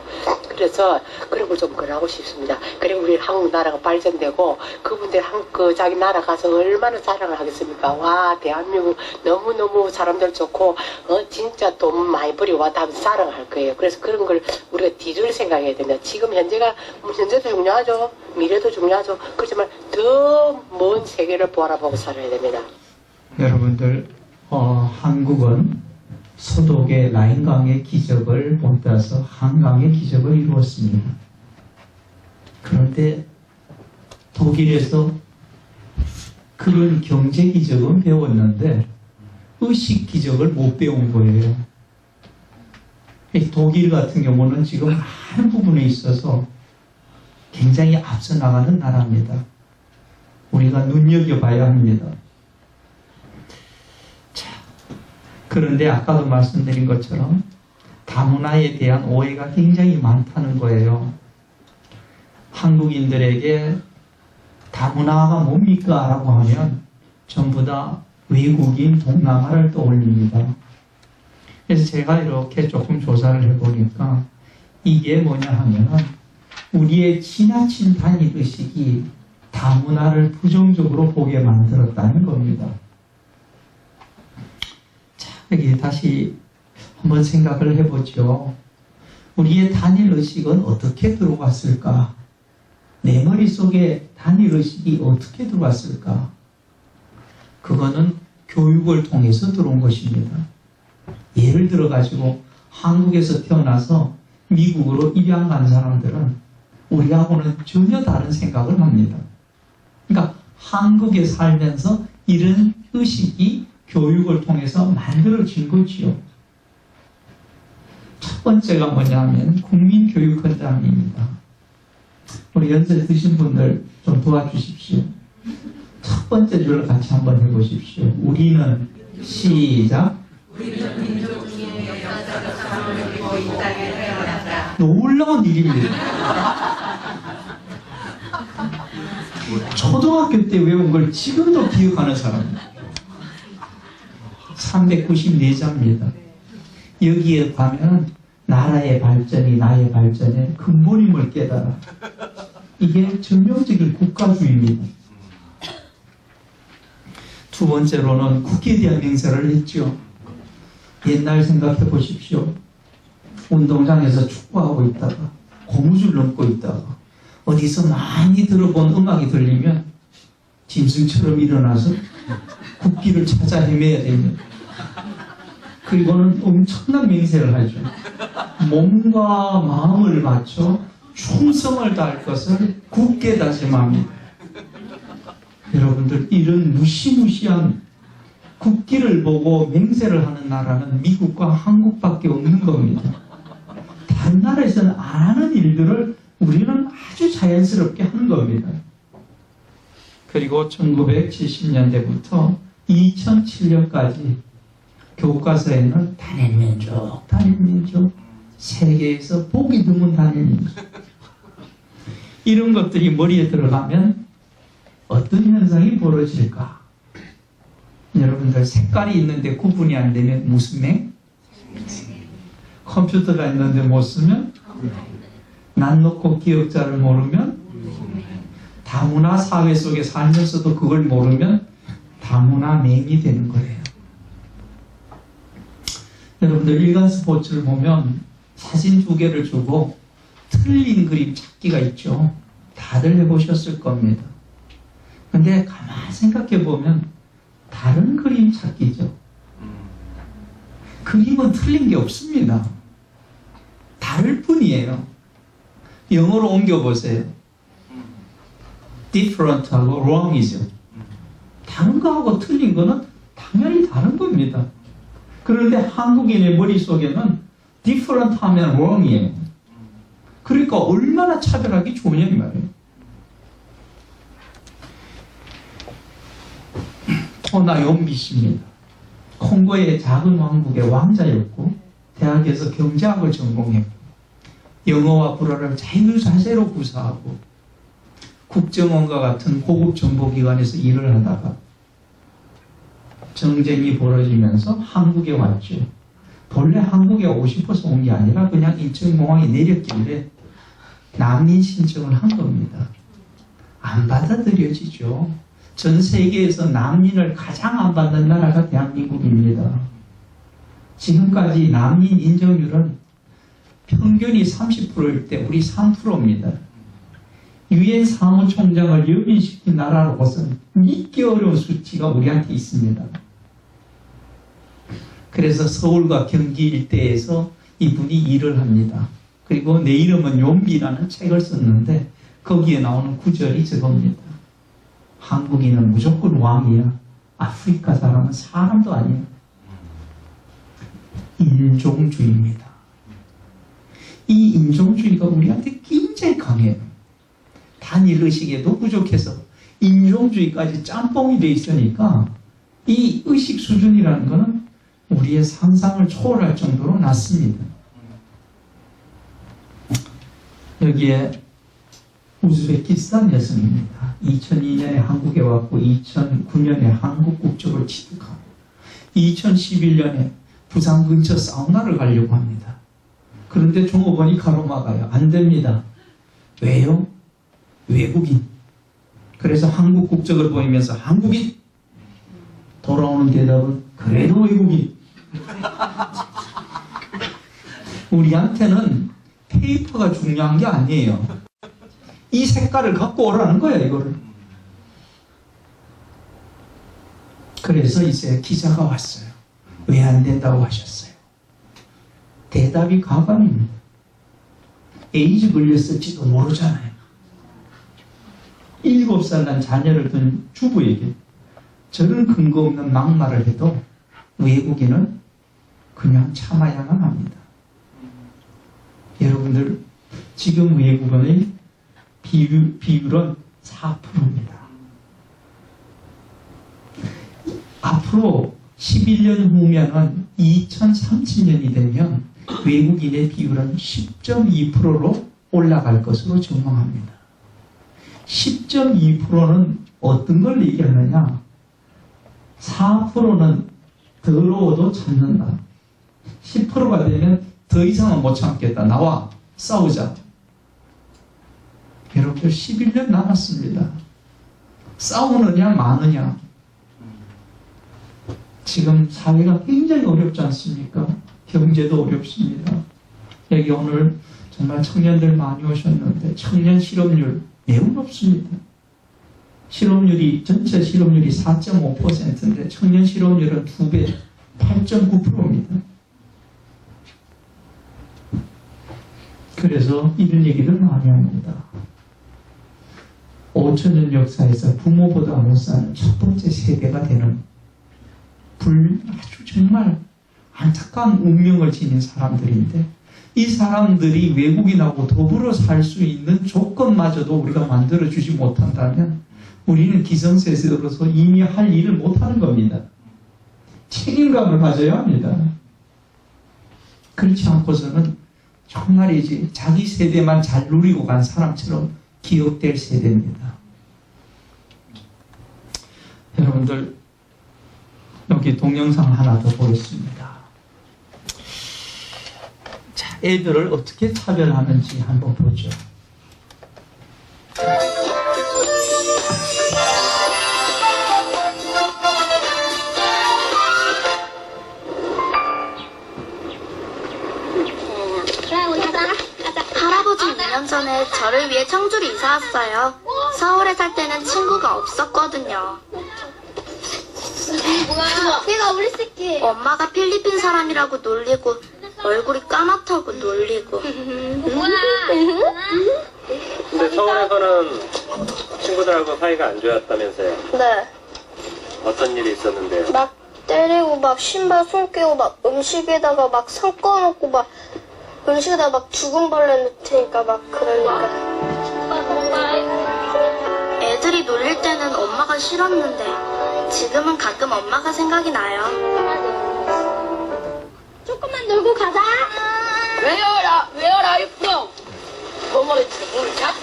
그래서 그런 걸 좀 권하고 싶습니다. 그리고 우리 한국 나라가 발전되고 그분들 그 자기 나라 가서 얼마나 자랑을 하겠습니까? 와 대한민국 너무너무 사람들 좋고 진짜 돈 많이 벌이고 왔다 하면서 자랑할 거예요. 그래서 그런 걸 우리가 뒤를 생각해야 됩니다. 지금 현재가 현재도 중요하죠. 미래도 중요하죠. 그렇지만 더 먼 세계를 바라보고 살아야 됩니다.
여러분들 한국은 서독의 라인강의 기적을 본따서 한강의 기적을 이루었습니다. 그런데 독일에서 그런 경제 기적은 배웠는데 의식 기적을 못 배운 거예요. 독일 같은 경우는 지금 많은 부분에 있어서 굉장히 앞서 나가는 나라입니다. 우리가 눈여겨봐야 합니다. 자, 그런데 아까도 말씀드린 것처럼 다문화에 대한 오해가 굉장히 많다는 거예요. 한국인들에게 다문화가 뭡니까? 라고 하면 전부 다 외국인 동남아를 떠올립니다. 그래서 제가 이렇게 조금 조사를 해보니까 이게 뭐냐 하면은 우리의 지나친 단일의식이 다문화를 부정적으로 보게 만들었다는 겁니다. 자, 여기 다시 한번 생각을 해보죠. 우리의 단일의식은 어떻게 들어왔을까? 내 머릿속에 단일의식이 어떻게 들어왔을까? 그거는 교육을 통해서 들어온 것입니다. 예를 들어가지고 한국에서 태어나서 미국으로 입양 간 사람들은 우리하고는 전혀 다른 생각을 합니다. 그러니까 한국에 살면서 이런 의식이 교육을 통해서 만들어진 거지요. 첫 번째가 뭐냐면 국민교육헌장입니다. 우리 연세 드신 분들 좀 도와주십시오. 첫 번째 줄 같이 한번 해보십시오. 우리는 시작. 놀라운 일입니다. 초등학교 때 외운 걸 지금도 기억하는 사람입니다. 394자입니다. 여기에 가면 나라의 발전이 나의 발전의 근본임을 깨달아. 이게 전형적인 국가주의입니다. 두 번째로는 국기에 대한 맹세를 했죠. 옛날 생각해 보십시오. 운동장에서 축구하고 있다가 고무줄 넘고 있다가 어디서 많이 들어본 음악이 들리면 짐승처럼 일어나서 국기를 찾아 헤매야 됩니다. 그리고는 엄청난 맹세를 하죠. 몸과 마음을 맞춰 충성을 다할 것을 굳게 다짐합니다. 여러분들, 이런 무시무시한 국기를 보고 맹세를 하는 나라는 미국과 한국밖에 없는 겁니다. 다른 나라에서는 안 하는 일들을 우리는 아주 자연스럽게 하는 겁니다. 그리고 1970년대부터 2007년까지 교과서에는 단일민족, 단일민족, 세계에서 보기 드문 단일민족, 이런 것들이 머리에 들어가면 어떤 현상이 벌어질까? 여러분들, 색깔이 있는데 구분이 안 되면 무슨 맹? 컴퓨터가 있는데 못 쓰면? 난 놓고 기억자를 모르면? 다문화 사회 속에 살면서도 그걸 모르면 다문화 맹이 되는 거예요. 여러분들, 일간 스포츠를 보면 사진 2개를 주고 틀린 그림 찾기가 있죠. 다들 해보셨을 겁니다. 근데 가만히 생각해 보면 다른 그림 찾기죠. 그림은 틀린 게 없습니다. 다를 뿐이에요. 영어로 옮겨보세요. different하고 wrong이죠. 다른 거하고 틀린 거는 당연히 다른 겁니다. 그런데 한국인의 머릿속에는 different 하면 wrong이에요. 그러니까 얼마나 차별하기 좋으냐 이 말이에요. 토나요미 씨입니다. 콩고의 작은 왕국의 왕자였고 대학에서 경제학을 전공했고 영어와 불어를 자유자재로 구사하고 국정원과 같은 고급 정보기관에서 일을 하다가 정쟁이 벌어지면서 한국에 왔죠. 본래 한국에 오고 싶어서 온 게 아니라 그냥 인천공항에 내렸길래 난민 신청을 한 겁니다. 안 받아들여지죠. 전 세계에서 난민을 가장 안 받는 나라가 대한민국입니다. 지금까지 난민 인정률은 평균이 30%일 때 우리 3%입니다. 유엔 사무총장을 역임시킨 나라로서는 믿기 어려운 수치가 우리한테 있습니다. 그래서 서울과 경기 일대에서 이분이 일을 합니다. 그리고 내 이름은 용비라는 책을 썼는데 거기에 나오는 구절이 저겁니다. 한국인은 무조건 왕이야. 아프리카 사람은 사람도 아니야. 인종주의입니다. 이 인종주의가 우리한테 굉장히 강해요. 단일의식에도 부족해서 인종주의까지 짬뽕이 돼 있으니까 이 의식 수준이라는 것은 우리의 상상을 초월할 정도로 낮습니다. 여기에 우즈베키스탄 여성입니다. 2002년에 한국에 왔고 2009년에 한국 국적을 취득하고 2011년에 부산 근처 사우나를 가려고 합니다. 그런데 종업원이 가로막아요. 안 됩니다. 왜요? 외국인. 그래서 한국 국적을 보이면서 한국인. 돌아오는 대답은 그래도 외국인. 우리한테는 페이퍼가 중요한 게 아니에요. 이 색깔을 갖고 오라는 거야, 이거를. 그래서 이제 기자가 왔어요. 왜 안 된다고 하셨어요? 대답이 가관입니다. 에이즈 걸렸을지도 모르잖아요. 7살 난 자녀를 둔 주부에게 저런 근거 없는 막말을 해도 외국인은 그냥 참아야만 합니다. 여러분들, 지금 외국인의 비율은 4%입니다. 앞으로 11년 후면은 2030년이 되면 외국인의 비율은 10.2%로 올라갈 것으로 전망합니다. 10.2%는 어떤 걸 얘기하느냐? 4%는 더러워도 참는다. 10%가 되면 더 이상은 못 참겠다. 나와 싸우자. 여러분들 11년 남았습니다. 싸우느냐 마느냐. 지금 사회가 굉장히 어렵지 않습니까? 경제도 어렵습니다. 여기 오늘 정말 청년들 많이 오셨는데 청년 실업률 매우 높습니다. 실업률이 전체 실업률이 4.5%인데 청년 실업률은 2배 8.9%입니다. 그래서 이런 얘기를 많이 합니다. 5천년 역사에서 부모보다 못 사는 첫 번째 세대가 되는 아주 정말 안타까운 운명을 지닌 사람들인데 이 사람들이 외국인하고 더불어 살 수 있는 조건마저도 우리가 만들어주지 못한다면 우리는 기성세대로서 이미 할 일을 못하는 겁니다. 책임감을 가져야 합니다. 그렇지 않고서는 정말이지 자기 세대만 잘 누리고 간 사람처럼 기억될 세대입니다. 여러분들 여기 동영상 하나 더 보겠습니다. 자, 애들을 어떻게 차별하는지 한번 보죠.
할아버지 2년 전에 저를 위해 청주로 이사 왔어요. 서울에 살 때는 친구가 없었거든요. 걔가 우리 새끼. 엄마가 필리핀 사람이라고 놀리고 얼굴이 까맣다고 놀리고.
근데 서울에서는 친구들하고 사이가 안 좋았다면서요?
네.
어떤 일이 있었는데요?
막 때리고 막 신발 손 끼고 막 음식에다가 막 상 꺼놓고 막 음식에다가 막 죽은 벌레 넣으니까 막 그러니까. 애들이 놀릴 때는 엄마가 싫었는데 지금은 가끔 엄마가 생각이 나요. 조금만 놀고 가자. 왜요라 이쁘요. 뭐 먹을지 모르자.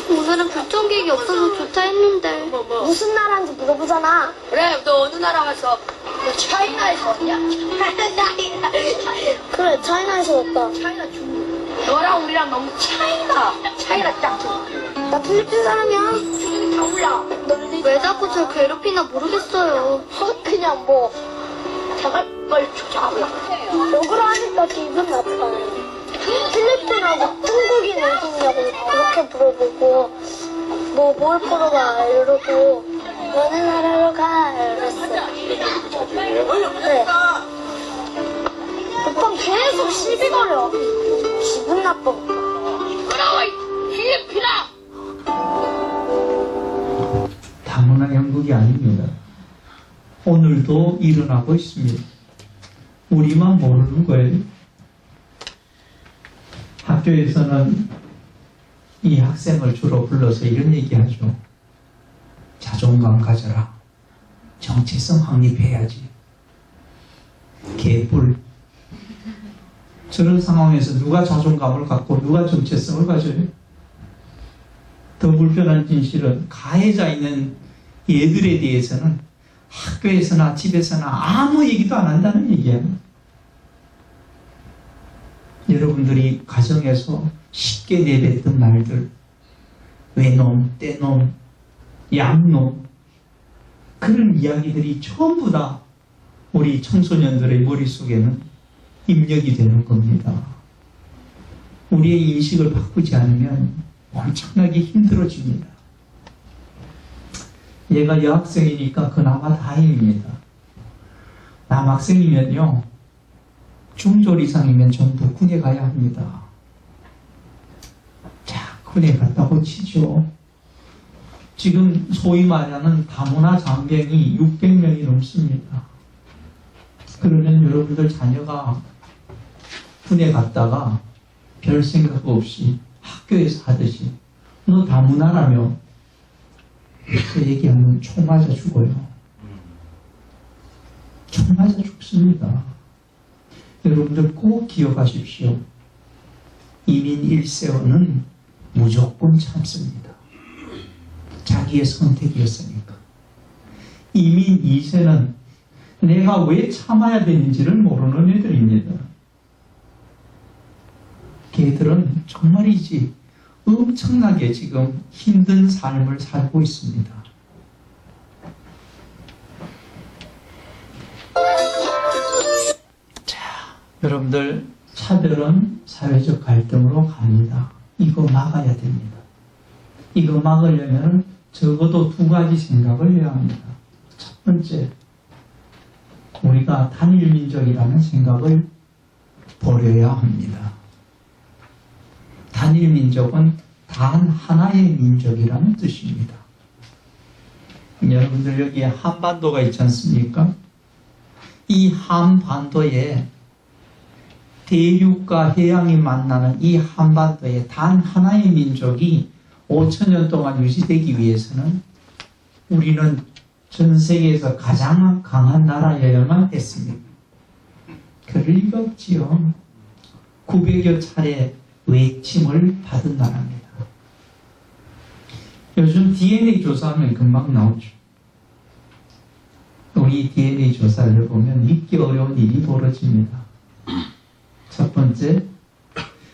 오늘은 불청객이 없어서 좋다 했는데 무슨 나라인지 물어보잖아.
그래, 너 어느 나라 가서 너 차이나에서 왔냐?
그래, 차이나에서 왔다.
차이나 중국. 너랑 우리랑 너무 차이나 딱 좋아.
나 필리핀 사람이야.
수준이 다 올라.
왜 자꾸 절 괴롭히나 모르겠어요.
그냥 뭐 대갈 걸 조작하려.
욕을 하니까 기분 나빠요. 필리핀하고 중국인 어디냐고 그렇게 물어보고 뭐 뭘 보러 가 이러고 어느 나라로 가 이랬어. 네. 오빠 계속 시비 걸려. 기분 나빠.
뭐라고 필리핀아.
다문화 영국이 아닙니다. 오늘도 일어나고 있습니다. 우리만 모르는 거예요. 학교에서는 이 학생을 주로 불러서 이런 얘기하죠. 자존감 가져라. 정체성 확립해야지. 개뿔. 저런 상황에서 누가 자존감을 갖고 누가 정체성을 가져요? 더 불편한 진실은 가해자 있는 얘들에 대해서는 학교에서나 집에서나 아무 얘기도 안 한다는 얘기예요. 여러분들이 가정에서 쉽게 내뱉던 말들, 외놈, 떼놈, 양놈, 그런 이야기들이 전부 다 우리 청소년들의 머릿속에는 입력이 되는 겁니다. 우리의 인식을 바꾸지 않으면 엄청나게 힘들어집니다. 얘가 여학생이니까 그나마 다행입니다. 남학생이면요, 중졸 이상이면 전부 군에 가야 합니다. 자, 군에 갔다고 치죠. 지금 소위 말하는 다문화 장병이 600명이 넘습니다. 그러면 여러분들 자녀가 군에 갔다가 별 생각 없이 학교에서 하듯이 너 다문화라며 그 얘기하면 총 맞아 죽어요. 총 맞아 죽습니다. 여러분들 꼭 기억하십시오. 이민 1세원은 무조건 참습니다. 자기의 선택이었으니까. 이민 2세는 내가 왜 참아야 되는지를 모르는 애들입니다. 걔들은 정말이지 엄청나게 지금 힘든 삶을 살고 있습니다. 자, 여러분들 차별은 사회적 갈등으로 갑니다. 이거 막아야 됩니다. 이거 막으려면 적어도 두 가지 생각을 해야 합니다. 첫 번째, 우리가 단일 민족이라는 생각을 버려야 합니다. 단일 민족은 단 하나의 민족이라는 뜻입니다. 여러분들 여기에 한반도가 있지 않습니까? 이 한반도에 대륙과 해양이 만나는 이 한반도에 단 하나의 민족이 5천년 동안 유지되기 위해서는 우리는 전 세계에서 가장 강한 나라여야만 했습니다. 그럴 리가 없지요. 900여 차례 외침을 받은 나라입니다. 요즘 DNA 조사하면 금방 나오죠. 우리 DNA 조사를 해보면 믿기 어려운 일이 벌어집니다. 첫 번째,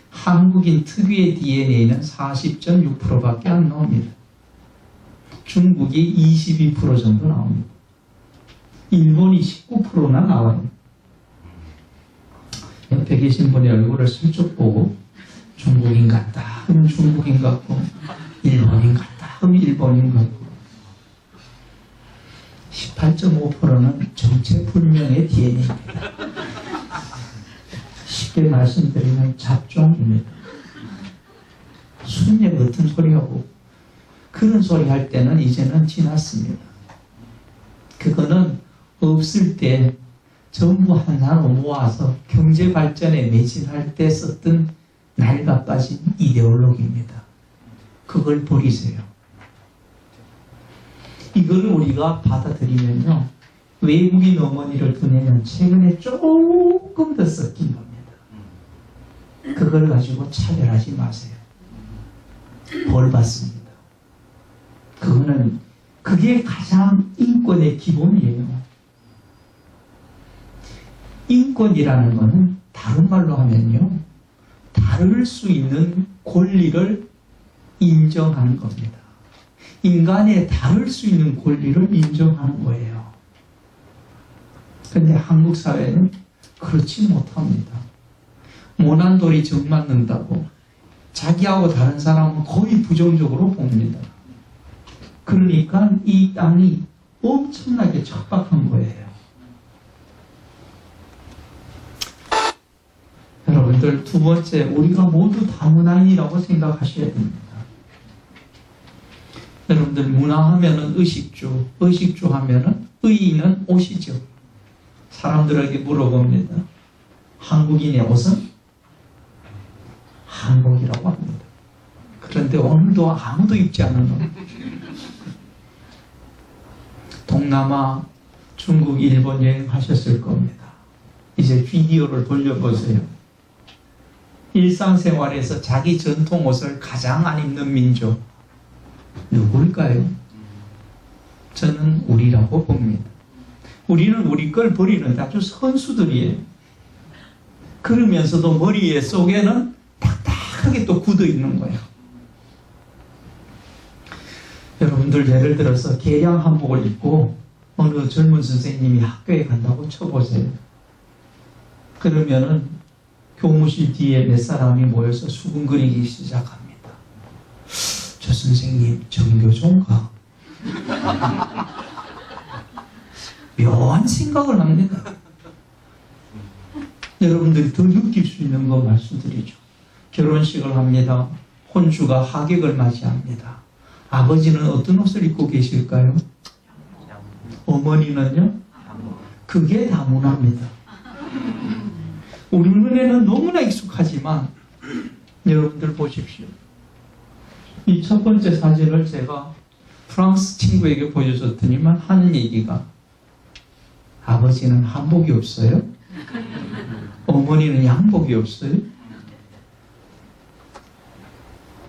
한국인 특유의 DNA는 40.6%밖에 안 나옵니다. 중국이 22% 정도 나옵니다. 일본이 19%나 나와요. 옆에 계신 분의 얼굴을 슬쩍 보고 중국인 같다 하면 중국인 같고 일본인 같다 하면 일본인 같고 18.5%는 정체불명의 DNA입니다. 쉽게 말씀드리면 잡종입니다. 순례 같은 소리하고 그런 소리 할 때는 이제는 지났습니다. 그거는 없을 때 전부 하나로 모아서 경제 발전에 매진할 때 썼던 낡아 빠진 이데올로기입니다. 그걸 버리세요. 이걸 우리가 받아들이면요, 외국인 어머니를 두내면 최근에 조금 더 섞인 겁니다. 그걸 가지고 차별하지 마세요. 벌 받습니다. 그게 가장 인권의 기본이에요. 인권이라는 것은 다른 말로 하면요, 다를 수 있는 권리를 인정하는 겁니다. 인간의 다를 수 있는 권리를 인정하는 거예요. 그런데 한국 사회는 그렇지 못합니다. 모난 돌이 정 맞는다고 자기하고 다른 사람은 거의 부정적으로 봅니다. 그러니까 이 땅이 엄청나게 척박한 거예요. 여러분들, 두 번째, 우리가 모두 다문화인이라고 생각하셔야 됩니다. 여러분들, 문화하면은 의식주, 의식주 하면은 의인은 옷이죠. 사람들에게 물어봅니다. 한국인의 옷은? 한복이라고 합니다. 그런데 오늘도 아무도 입지 않은 옷. 동남아, 중국, 일본 여행하셨을 겁니다. 이제 비디오를 돌려보세요. 일상생활에서 자기 전통 옷을 가장 안 입는 민족 누굴까요? 저는 우리라고 봅니다. 우리는 우리 걸 버리는데 아주 선수들이에요. 그러면서도 머리에 속에는 딱딱하게 또 굳어 있는 거예요. 여러분들, 예를 들어서 개량 한복을 입고 어느 젊은 선생님이 학교에 간다고 쳐보세요. 그러면은 교무실 뒤에 몇 사람이 모여서 수근거리기 시작합니다. 저 선생님 정교조인가? 묘한 생각을 합니다. 여러분들이 더 느낄 수 있는 거 말씀드리죠. 결혼식을 합니다. 혼주가 하객을 맞이합니다. 아버지는 어떤 옷을 입고 계실까요? 어머니는요? 그게 다문화입니다. 우리 눈에는 너무나 익숙하지만 여러분들 보십시오. 이 첫 번째 사진을 제가 프랑스 친구에게 보여줬더니만 하는 얘기가 아버지는 한복이 없어요? 어머니는 양복이 없어요?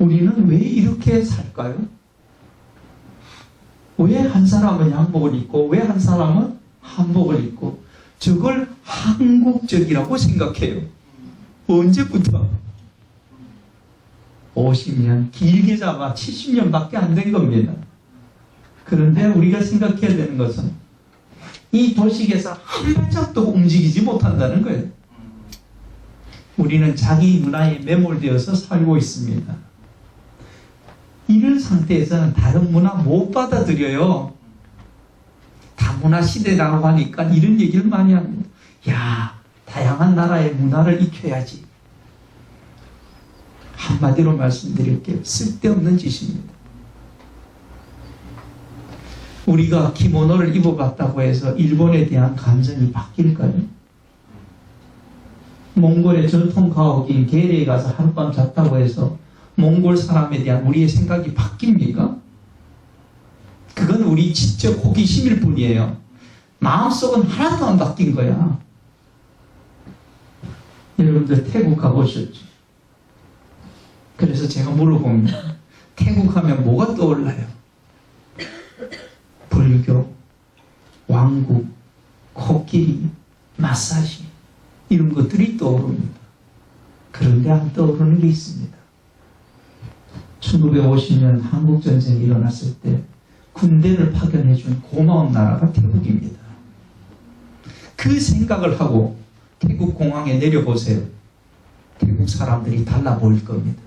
우리는 왜 이렇게 살까요? 왜 한 사람은 양복을 입고 왜 한 사람은 한복을 입고 저걸 한국적이라고 생각해요. 언제부터? 50년, 길게 잡아 70년밖에 안 된 겁니다. 그런데 우리가 생각해야 되는 것은 이 도식에서 한 발짝도 움직이지 못한다는 거예요. 우리는 자기 문화에 매몰되어서 살고 있습니다. 이런 상태에서는 다른 문화 못 받아들여요. 다문화 시대라고 하니까 이런 얘기를 많이 합니다. 야, 다양한 나라의 문화를 익혀야지. 한마디로 말씀드릴게요. 쓸데없는 짓입니다. 우리가 기모노를 입어봤다고 해서 일본에 대한 감정이 바뀔까요? 몽골의 전통 가옥인 게레에 가서 하룻밤 잤다고 해서 몽골 사람에 대한 우리의 생각이 바뀝니까? 그건 우리 지적 호기심일 뿐이에요. 마음속은 하나도 안 바뀐 거야. 여러분들 태국 가보셨죠? 그래서 제가 물어봅니다. 태국 하면 뭐가 떠올라요? 불교, 왕국, 코끼리, 마사지 이런 것들이 떠오릅니다. 그런데 안 떠오르는 게 있습니다. 1950년 한국전쟁이 일어났을 때 군대를 파견해준 고마운 나라가 태국입니다. 그 생각을 하고 태국 공항에 내려보세요. 태국 사람들이 달라 보일 겁니다.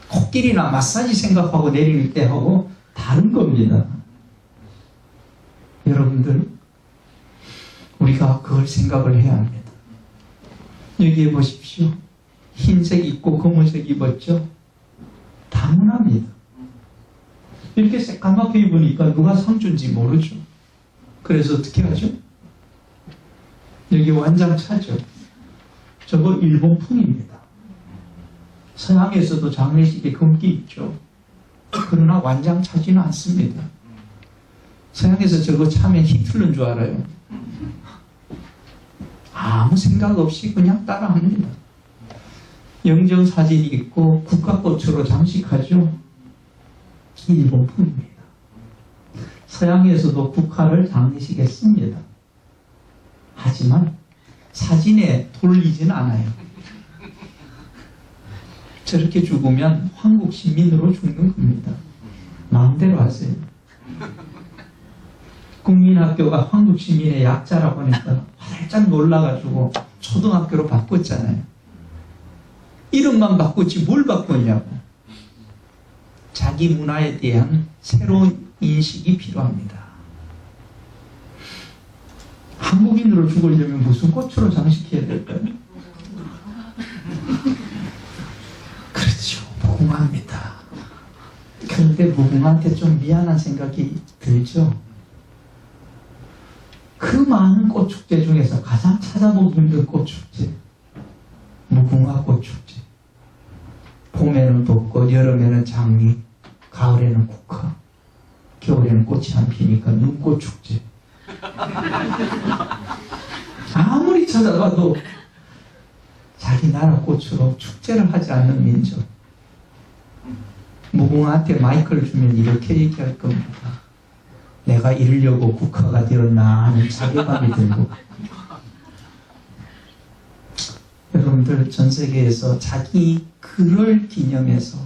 코끼리나 마사지 생각하고 내릴 때하고 다른 겁니다. 여러분들, 우리가 그걸 생각을 해야 합니다. 여기에 보십시오. 흰색 입고 검은색 입었죠? 다문화입니다. 이렇게 새까맣게 입으니까 누가 상주인지 모르죠. 그래서 어떻게 하죠? 여기 완장차죠. 저거 일본풍입니다. 서양에서도 장례식에 금기 있죠. 그러나 완장차지는 않습니다. 서양에서 저거 차면 히틀러인 줄 알아요. 아무 생각 없이 그냥 따라합니다. 영정사진이 있고 국가꽃으로 장식하죠. 일본풍입니다. 서양에서도 국화를 장례식에 씁니다. 하지만 사진에 돌리지는 않아요. 저렇게 죽으면 한국 시민으로 죽는 겁니다. 마음대로 하세요. 국민학교가 한국 시민의 약자라고 하니까 활짝 놀라가지고 초등학교로 바꿨잖아요. 이름만 바꿨지 뭘 바꿨냐고. 자기 문화에 대한 새로운 인식이 필요합니다. 한국인으로 죽으려면 무슨 꽃으로 장식해야 될까요? 그렇죠. 무궁화입니다. 그런데 무궁화한테 좀 미안한 생각이 들죠. 그 많은 꽃축제 중에서 가장 찾아보기 힘든 꽃축제, 무궁화 꽃축제. 봄에는 벚꽃, 여름에는 장미, 가을에는 국화, 겨울에는 꽃이 안 피니까 눈꽃축제. 아무리 찾아가도 자기 나라 꽃으로 축제를 하지 않는 민족. 무궁화한테 마이크를 주면 이렇게 얘기할 겁니다. 내가 이러려고 국화가 되었나 하는 자괴감이 들고. 여러분들 전 세계에서 자기 글을 기념해서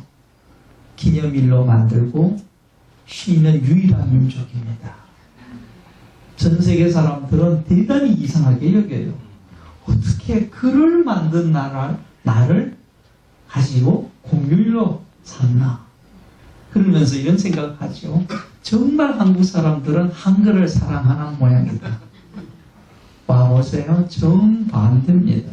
기념일로 만들고 쉬는 유일한 민족입니다. 전 세계 사람들은 대단히 이상하게 여겨요. 어떻게 글을 만든 나를 가지고 공휴일로 샀나? 그러면서 이런 생각을 하죠. 정말 한국 사람들은 한글을 사랑하는 모양이다. 와보세요. 정반대입니다.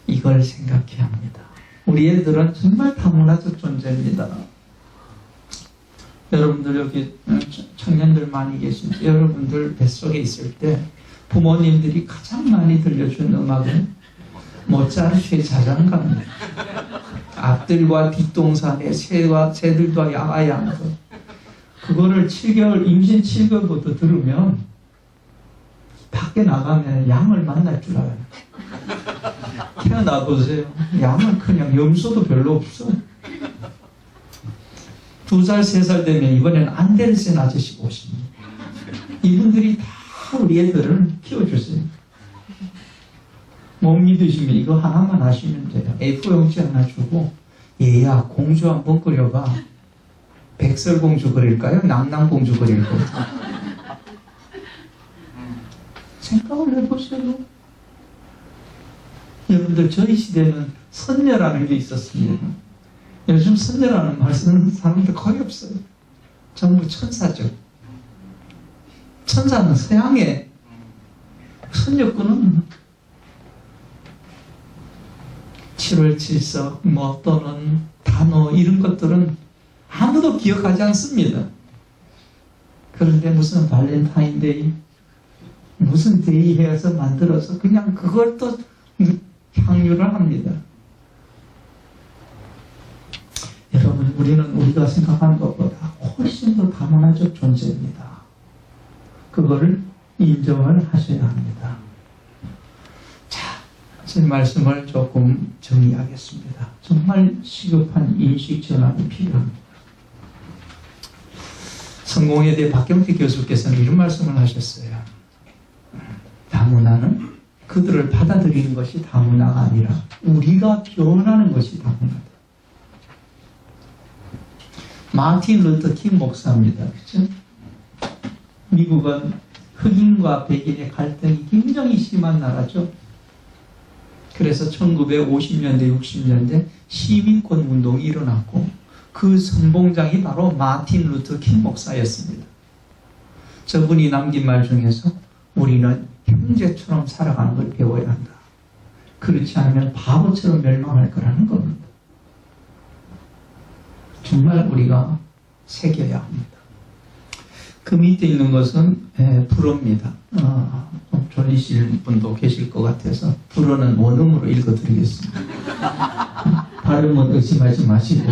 이걸 생각해야 합니다. 우리 애들은 정말 다문화적 존재입니다. 여러분들 여기 청년들 많이 계신데 여러분들 뱃속에 있을 때 부모님들이 가장 많이 들려준 음악은 모차르트의 자장가입니다. 앞들과 뒷동산에 새들과 야가양 그거를 7개월 임신 7개월부터 들으면 밖에 나가면 양을 만날 줄 알아요. 태어나 보세요. 양은 그냥 염소도 별로 없어. 2살 3살 되면 이번에는 안데르센 아저씨가 오십니다. 이분들이 다 우리 애들을 키워주세요. 못 믿으시면 이거 하나만 하시면 돼요. A4용지 하나 주고 얘야 공주 한번 그려봐. 백설공주 그릴까요? 낭낭공주 그릴까요? 생각을 해보세요. 여러분들 저희 시대는 선녀라는 게 있었습니다. 요즘 선녀라는 말 쓰는 사람들 거의 없어요. 전부 천사죠. 천사는 서양의 선녀꾼은 7월 7석 뭐 또는 단어 이런 것들은 아무도 기억하지 않습니다. 그런데 무슨 발렌타인데이 무슨 데이 해서 만들어서 그냥 그걸 또 향유를 합니다. 여러분 우리는 우리가 생각하는 것보다 훨씬 더 다문화적 존재입니다. 그거를 인정을 하셔야 합니다. 자, 제 말씀을 조금 정리하겠습니다. 정말 시급한 인식 전환이 필요합니다. 성공에 대해 박경태 교수께서는 이런 말씀을 하셨어요. 다문화는 그들을 받아들이는 것이 다문화가 아니라 우리가 변하는 것이 다문화다. 마틴 루터 킹 목사입니다. 그렇죠? 미국은 흑인과 백인의 갈등이 굉장히 심한 나라죠. 그래서 1950년대, 60년대 시민권 운동이 일어났고 그 선봉장이 바로 마틴 루터 킹 목사였습니다. 저분이 남긴 말 중에서 우리는 형제처럼 살아가는 걸 배워야 한다. 그렇지 않으면 바보처럼 멸망할 거라는 겁니다. 정말 우리가 새겨야 합니다. 그 밑에 있는 것은 불어입니다. 좀 졸리실 분도 계실 것 같아서 불어는 원음으로 읽어드리겠습니다. 발음은 의심하지 마시고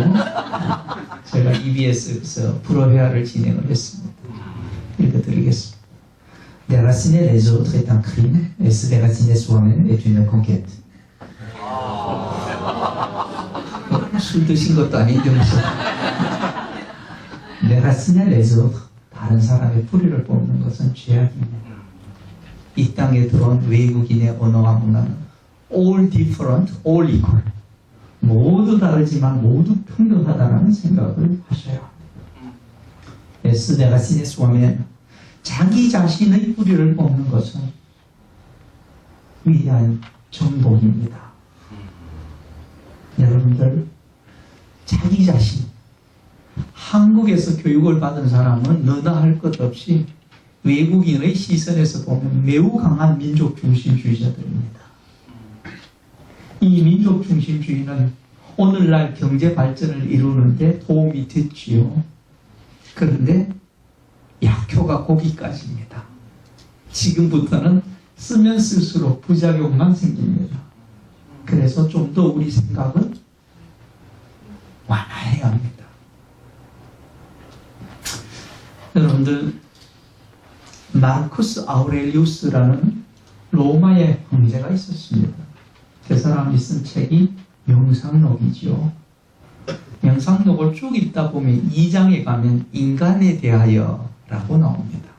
제가 EBS에서 불어 회화를 진행을 했습니다. 읽어드리겠습니다. Déraciner les autres est un crime, et se déraciner soi-même est une conquête. 술 드신 것도 아닌데 무슨 Déraciner les autres, 다른 사람의 뿌리를 뽑는 것은 죄악입니다. 이 땅에 들어온 외국인의 언어와 문화는 all different, all equal. 모두 다르지만 모두 평등하다는 생각을 하셔야 합니다. Se déraciner soi-même, 자기 자신의 뿌리를 뽑는 것은 위대한 정복입니다. 여러분들 자기 자신, 한국에서 교육을 받은 사람은 너나 할 것 없이 외국인의 시선에서 보면 매우 강한 민족 중심주의자들입니다. 이 민족 중심주의는 오늘날 경제 발전을 이루는데 도움이 됐지요. 그런데 약효가 거기까지입니다. 지금부터는 쓰면 쓸수록 부작용만 생깁니다. 그래서 좀 더 우리 생각을 완화해야 합니다. 여러분들 마르쿠스 아우렐리우스라는 로마의 황제가 있었습니다. 그 사람이 쓴 책이 명상록이지요. 명상록을 쭉 읽다 보면 2장에 가면 인간에 대하여 라고 나옵니다.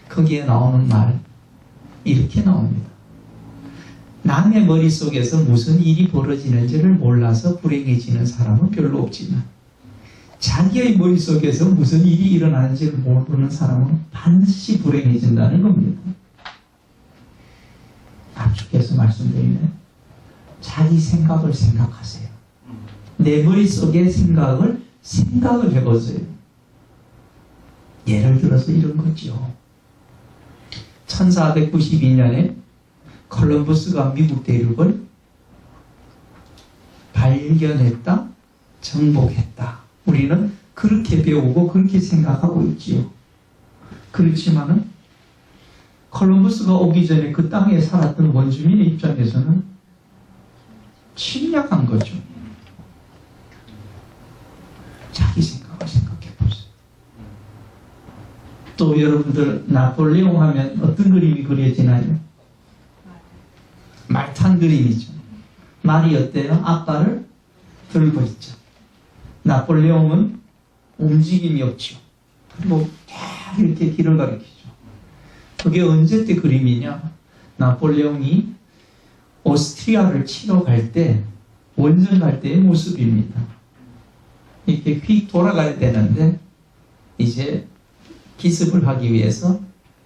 거기에 나오는 말 이렇게 나옵니다. 남의 머릿속에서 무슨 일이 벌어지는지를 몰라서 불행해지는 사람은 별로 없지만 자기의 머릿속에서 무슨 일이 일어나는지를 모르는 사람은 반드시 불행해진다는 겁니다. 압축해서 말씀드리면 자기 생각을 생각하세요. 내 머릿속의 생각을 해보세요. 예를 들어서 이런 거죠. 1492년에 콜럼버스가 미국 대륙을 발견했다, 정복했다. 우리는 그렇게 배우고 그렇게 생각하고 있지요. 그렇지만은 콜럼버스가 오기 전에 그 땅에 살았던 원주민의 입장에서는 침략한 거죠. 자기 생각을 생각해 보세요. 또 여러분들 나폴레옹 하면 어떤 그림이 그려지나요? 말 탄 그림이죠. 말이 어때요? 앞발을 들고 있죠. 나폴레옹은 움직임이 없죠. 그리고 쫙 이렇게 길을 가리키죠. 그게 언제 때 그림이냐? 나폴레옹이 오스트리아를 치러 갈 때, 원정 갈 때의 모습입니다. 이렇게 휙 돌아가야 되는데 이제 기습을 하기 위해서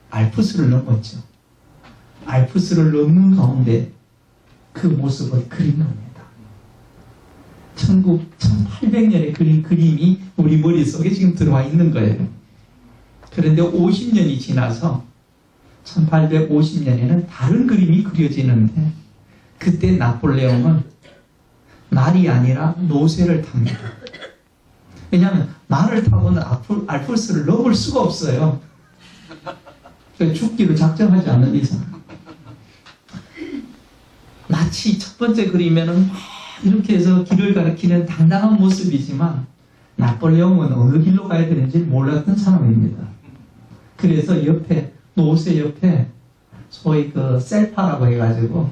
알프스를 넘었죠. 알프스를 넘는 가운데 그 모습을 그린 겁니다. 1800년에 그린 그림이 우리 머릿속에 지금 들어와 있는 거예요. 그런데 50년이 지나서 1850년에는 다른 그림이 그려지는데 그때 나폴레옹은 말이 아니라 노새를 탑니다. 왜냐하면 말을 타고는 알프스를 넘을 수가 없어요. 죽기를 작정하지 않는 이상. 마치 첫 번째 그림에는 막 이렇게 해서 길을 가리키는 당당한 모습이지만 나폴레옹은 어느 길로 가야 되는지 몰랐던 사람입니다. 그래서 옆에 노새 옆에 소위 그 셀파라고 해가지고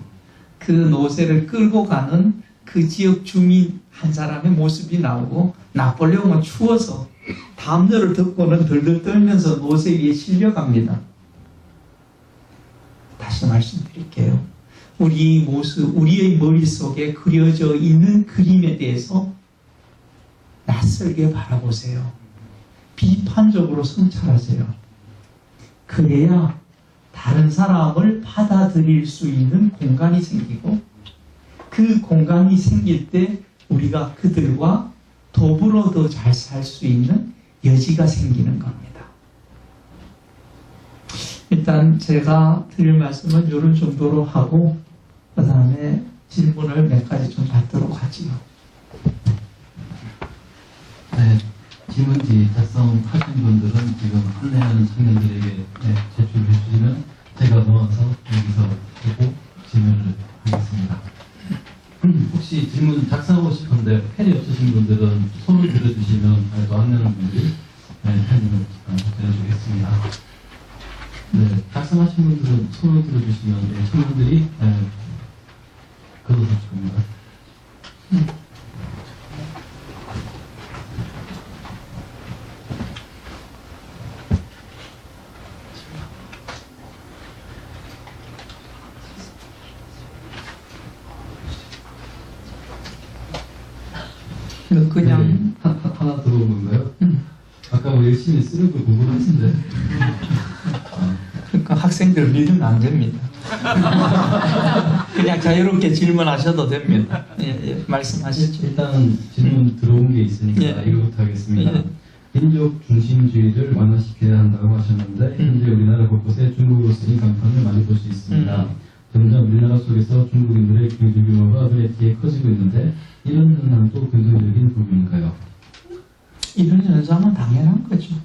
그 노새를 끌고 가는 그 지역 주민 한 사람의 모습이 나오고 나폴레옹은 추워서 담요를 덮고는 덜덜 떨면서 노새 위에 실려갑니다. 다시 말씀드릴게요. 우리 모습, 우리의 머릿속에 그려져 있는 그림에 대해서 낯설게 바라보세요. 비판적으로 성찰하세요. 그래야 다른 사람을 받아들일 수 있는 공간이 생기고 그 공간이 생길 때 우리가 그들과 더불어 더 잘 살 수 있는 여지가 생기는 겁니다. 일단 제가 드릴 말씀은 이런 정도로 하고 그 다음에 질문을 몇 가지 좀 받도록 하지요.
네, 질문지 작성하신 분들은 지금 안내하는 청년들에게 제출해 주시면 제가 모아서 여기서 보고 질문을 하겠습니다. 혹시 질문 작성하고 싶은데 펜이 없으신 분들은 손을 들어주시면 또 안내하는 분들이 펜을 전해주겠습니다. 네, 작성하신 분들은 손을 들어주시면 청년들이 걷어줄 겁니다.
그냥
네, 하나 들어온 건가요? 아까 뭐 열심히 쓰는 거 궁금하신데.
그러니까 학생들 믿으면 안 됩니다. 그냥 자유롭게 질문하셔도 됩니다. 예, 말씀하시죠.
일단 질문 들어온 게 있으니까 이거부터 하겠습니다. 민족 중심주의를 완화시켜야 한다고 하셨는데 현재 우리나라 곳곳에 중국으로서의 간판을 많이 볼 수 있습니다. 점점 우리나라 속에서 중국인들의 경제 규모가 눈에 띄게 커지고 있는데 이런 현상도 긍정적인 부분인가요?
이런 현상은 당연한 거죠.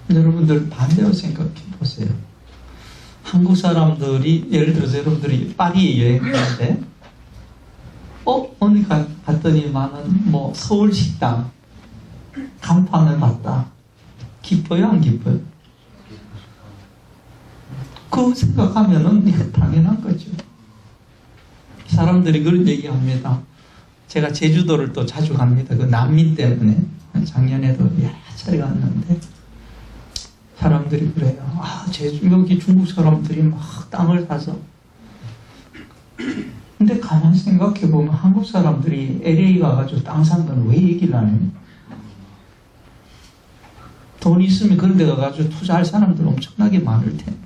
여러분들 반대로 생각해 보세요. 한국 사람들이 예를 들어서 여러분들이 파리에 여행 가는데 어디 갔더니만은 뭐 서울 식당 간판을 봤다. 기뻐요, 안 기뻐요? 그 생각하면은 이거 당연한 거죠. 사람들이 그런 얘기합니다. 제가 제주도를 또 자주 갑니다. 그 난민 때문에 작년에도 여러 차례 갔는데 사람들이 그래요. 여기 중국 사람들이 막 땅을 사서. 근데 가만히 생각해 보면 한국 사람들이 LA 가가지고 땅 산 건 왜 얘기를 안 해요? 돈 있으면 그런 데 가가지고 투자할 사람들 엄청나게 많을 텐데.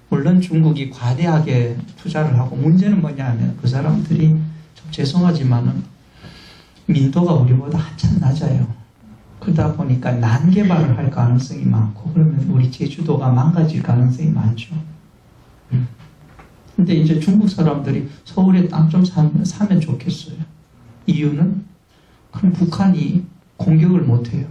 물론 중국이 과대하게 투자를 하고 문제는 뭐냐 하면 그 사람들이 좀 죄송하지만은 민도가 우리보다 한참 낮아요. 그러다 보니까 난개발을 할 가능성이 많고 그러면 우리 제주도가 망가질 가능성이 많죠. 근데 이제 중국 사람들이 서울에 땅 좀 사면 좋겠어요. 이유는 그럼 북한이 공격을 못해요.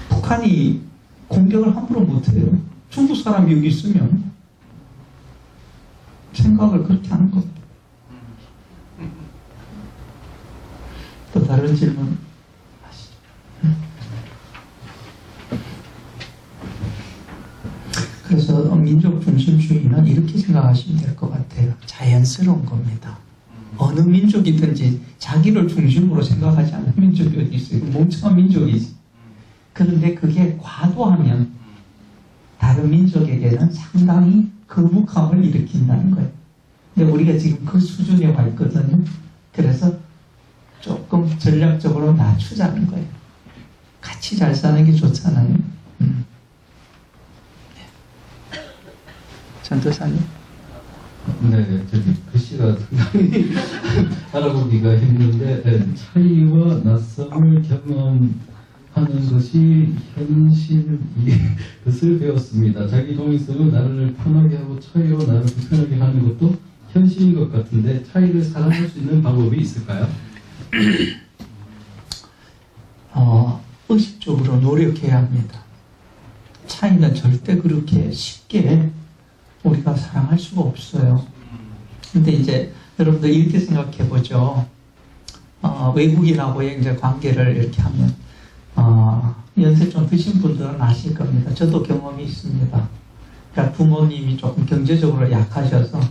북한이 공격을 함부로 못해요. 중국 사람이 여기 있으면. 생각을 그렇게 하는 겁니다. 또 다른 질문 하시죠. 그래서 민족 중심주의는 이렇게 생각하시면 될 것 같아요. 자연스러운 겁니다. 어느 민족이든지 자기를 중심으로 생각하지 않는 민족이 어디 있어요? 멍청한 민족이지. 그런데 그게 과도하면 다른 민족에게는 상당히 거북함을 일으킨다는 거예요. 근데 우리가 지금 그 수준에 와 있거든요. 그래서 조금 전략적으로 낮추자는 거예요. 같이 잘 사는 게 좋잖아요. 전도사님.
네, 저기 글씨가 상당히 알아보기가 힘든데 차이와 낯섦을 경험하는 것이 현실이 것을 배웠습니다. 자기 동의성은 나를 편하게 하고 차이로 나를 불편하게 하는 것도 현실인 것 같은데 차이를 사랑할 수 있는 방법이 있을까요?
의식적으로 노력해야 합니다. 차이는 절대 그렇게 쉽게 우리가 사랑할 수가 없어요. 근데 이제 여러분들 이렇게 생각해 보죠. 외국인하고의 이제 관계를 이렇게 하면 연세 좀 드신 분들은 아실 겁니다. 저도 경험이 있습니다. 그러니까 부모님이 조금 경제적으로 약하셔서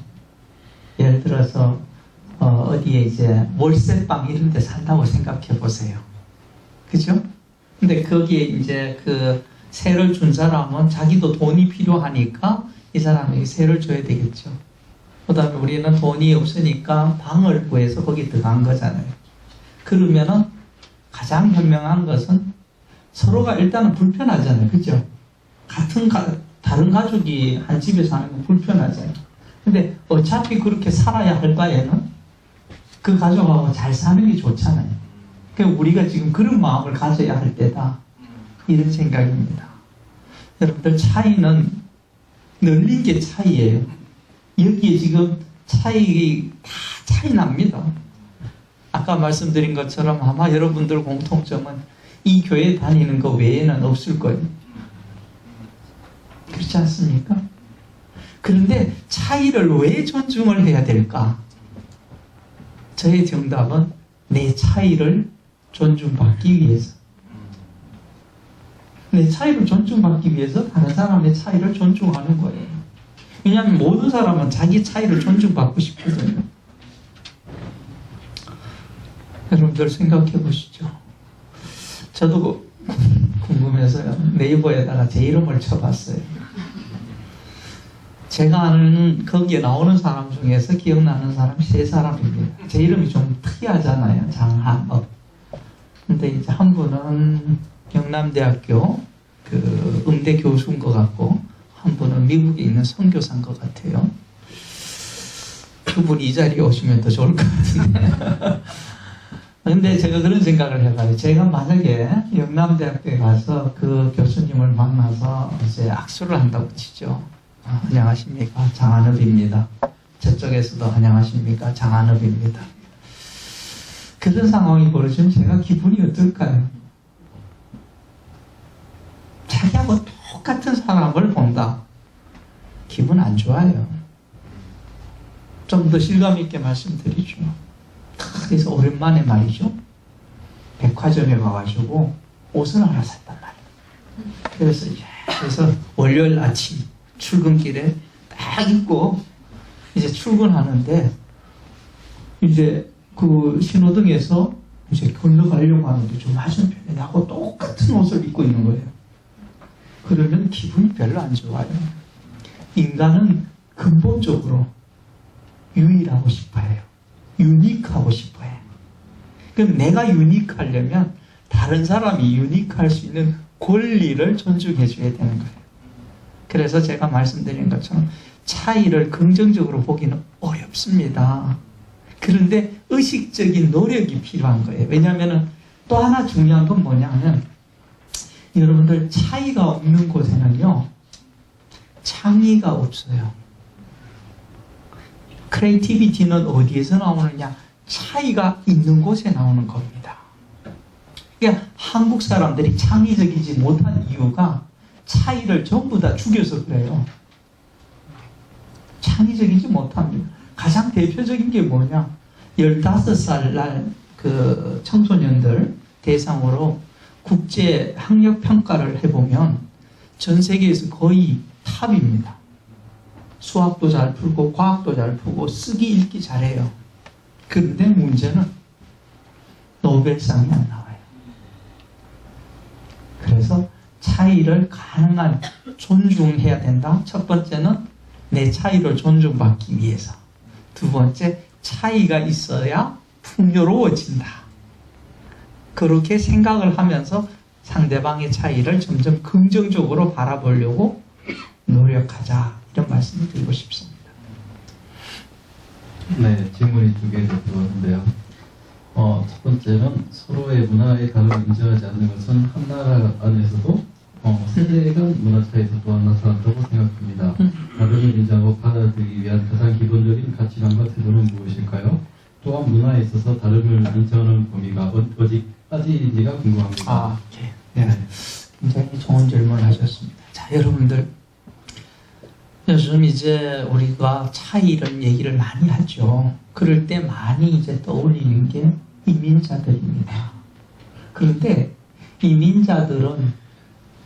예를 들어서 어디에 이제 월세방 이런 데 산다고 생각해 보세요. 그죠? 근데 거기에 이제 그 세를 준 사람은 자기도 돈이 필요하니까 이 사람에게 세를 줘야 되겠죠. 그 다음에 우리는 돈이 없으니까 방을 구해서 거기 들어간 거잖아요. 그러면은 가장 현명한 것은 서로가 일단은 불편하잖아요. 그죠? 다른 가족이 한 집에 사는 건 불편하잖아요. 근데 어차피 그렇게 살아야 할 바에는 그 가족하고 잘 사는 게 좋잖아요. 그러니까 우리가 지금 그런 마음을 가져야 할 때다. 이런 생각입니다. 여러분들 차이는 늘린 게 차이예요. 여기에 지금 차이 납니다. 아까 말씀드린 것처럼 아마 여러분들 공통점은 이 교회 다니는 거 외에는 없을 거예요. 그렇지 않습니까? 그런데 차이를 왜 존중을 해야 될까? 저의 정답은 내 차이를 존중받기 위해서. 내 차이를 존중받기 위해서 다른 사람의 차이를 존중하는 거예요. 왜냐하면 모든 사람은 자기 차이를 존중받고 싶거든요. 여러분들 생각해 보시죠. 저도 궁금해서요. 네이버에다가 제 이름을 쳐봤어요. 제가 아는 거기에 나오는 사람 중에서 기억나는 사람 3사람입니다. 제 이름이 좀 특이하잖아요. 장한업. 근데 이제 한 분은 영남대학교 그 음대 교수인 것 같고 한 분은 미국에 있는 선교사인 것 같아요. 그분이 이 자리에 오시면 더 좋을 것 같은데. 근데 제가 그런 생각을 해봐요. 제가 만약에 영남대학교에 가서 그 교수님을 만나서 이제 악수를 한다고 치죠. 안녕하십니까, 장한업입니다. 저쪽에서도 안녕하십니까, 장한업입니다. 그런 상황이 벌어지면 제가 기분이 어떨까요? 자기하고 똑같은 사람을 본다. 기분 안 좋아요. 좀 더 실감 있게 말씀드리죠. 그래서 오랜만에 말이죠. 백화점에 가가지고 옷을 하나 샀단 말이에요. 그래서 월요일 아침 출근길에 딱 입고 이제 출근하는데 이제 그 신호등에서 이제 건너가려고 하는데 좀 맞은편에 나하고 똑같은 옷을 입고 있는 거예요. 그러면 기분이 별로 안 좋아요. 인간은 근본적으로 유일하고 싶어해요. 유니크하고 싶어해요. 그럼 내가 유니크하려면 다른 사람이 유니크할 수 있는 권리를 존중해 줘야 되는 거예요. 그래서 제가 말씀드린 것처럼 차이를 긍정적으로 보기는 어렵습니다. 그런데 의식적인 노력이 필요한 거예요. 왜냐하면 또 하나 중요한 건 뭐냐면 여러분들 차이가 없는 곳에는요 창의가 없어요. 크리에이티비티는 어디에서 나오느냐? 차이가 있는 곳에 나오는 겁니다. 그러니까 한국 사람들이 창의적이지 못한 이유가 차이를 전부 다 죽여서 그래요. 창의적이지 못합니다. 가장 대표적인 게 뭐냐? 15살 날 그 청소년들 대상으로 국제 학력 평가를 해보면 전 세계에서 거의 탑입니다. 수학도 잘 풀고 과학도 잘 풀고 쓰기 읽기 잘해요. 그런데 문제는 노벨상이 안 나와요. 그래서 차이를 가능한 존중해야 된다. 첫 번째는 내 차이를 존중받기 위해서. 두 번째, 차이가 있어야 풍요로워진다. 그렇게 생각을 하면서 상대방의 차이를 점점 긍정적으로 바라보려고 노력하자. 이런 말씀을 드리고 싶습니다.
네, 질문이 2개 들어왔는데요. 첫 번째는 서로의 문화의 다름을 인정하지 않는 것은 한 나라 안에서도 세대 간 문화 차이에서 또한 나타난다고 생각합니다. 다름을 인정하고 받아들이기 위한 가장 기본적인 가치관과 태도는 무엇일까요? 또한 문화에 있어서 다름을 인정하는 범위가 어디까지인지가 궁금합니다.
네. 굉장히 좋은 질문을 하셨습니다. 자, 여러분들, 요즘 이제 우리가 차이를 얘기를 많이 하죠. 그럴 때 많이 이제 떠올리는 게 이민자들입니다. 그런데 이민자들은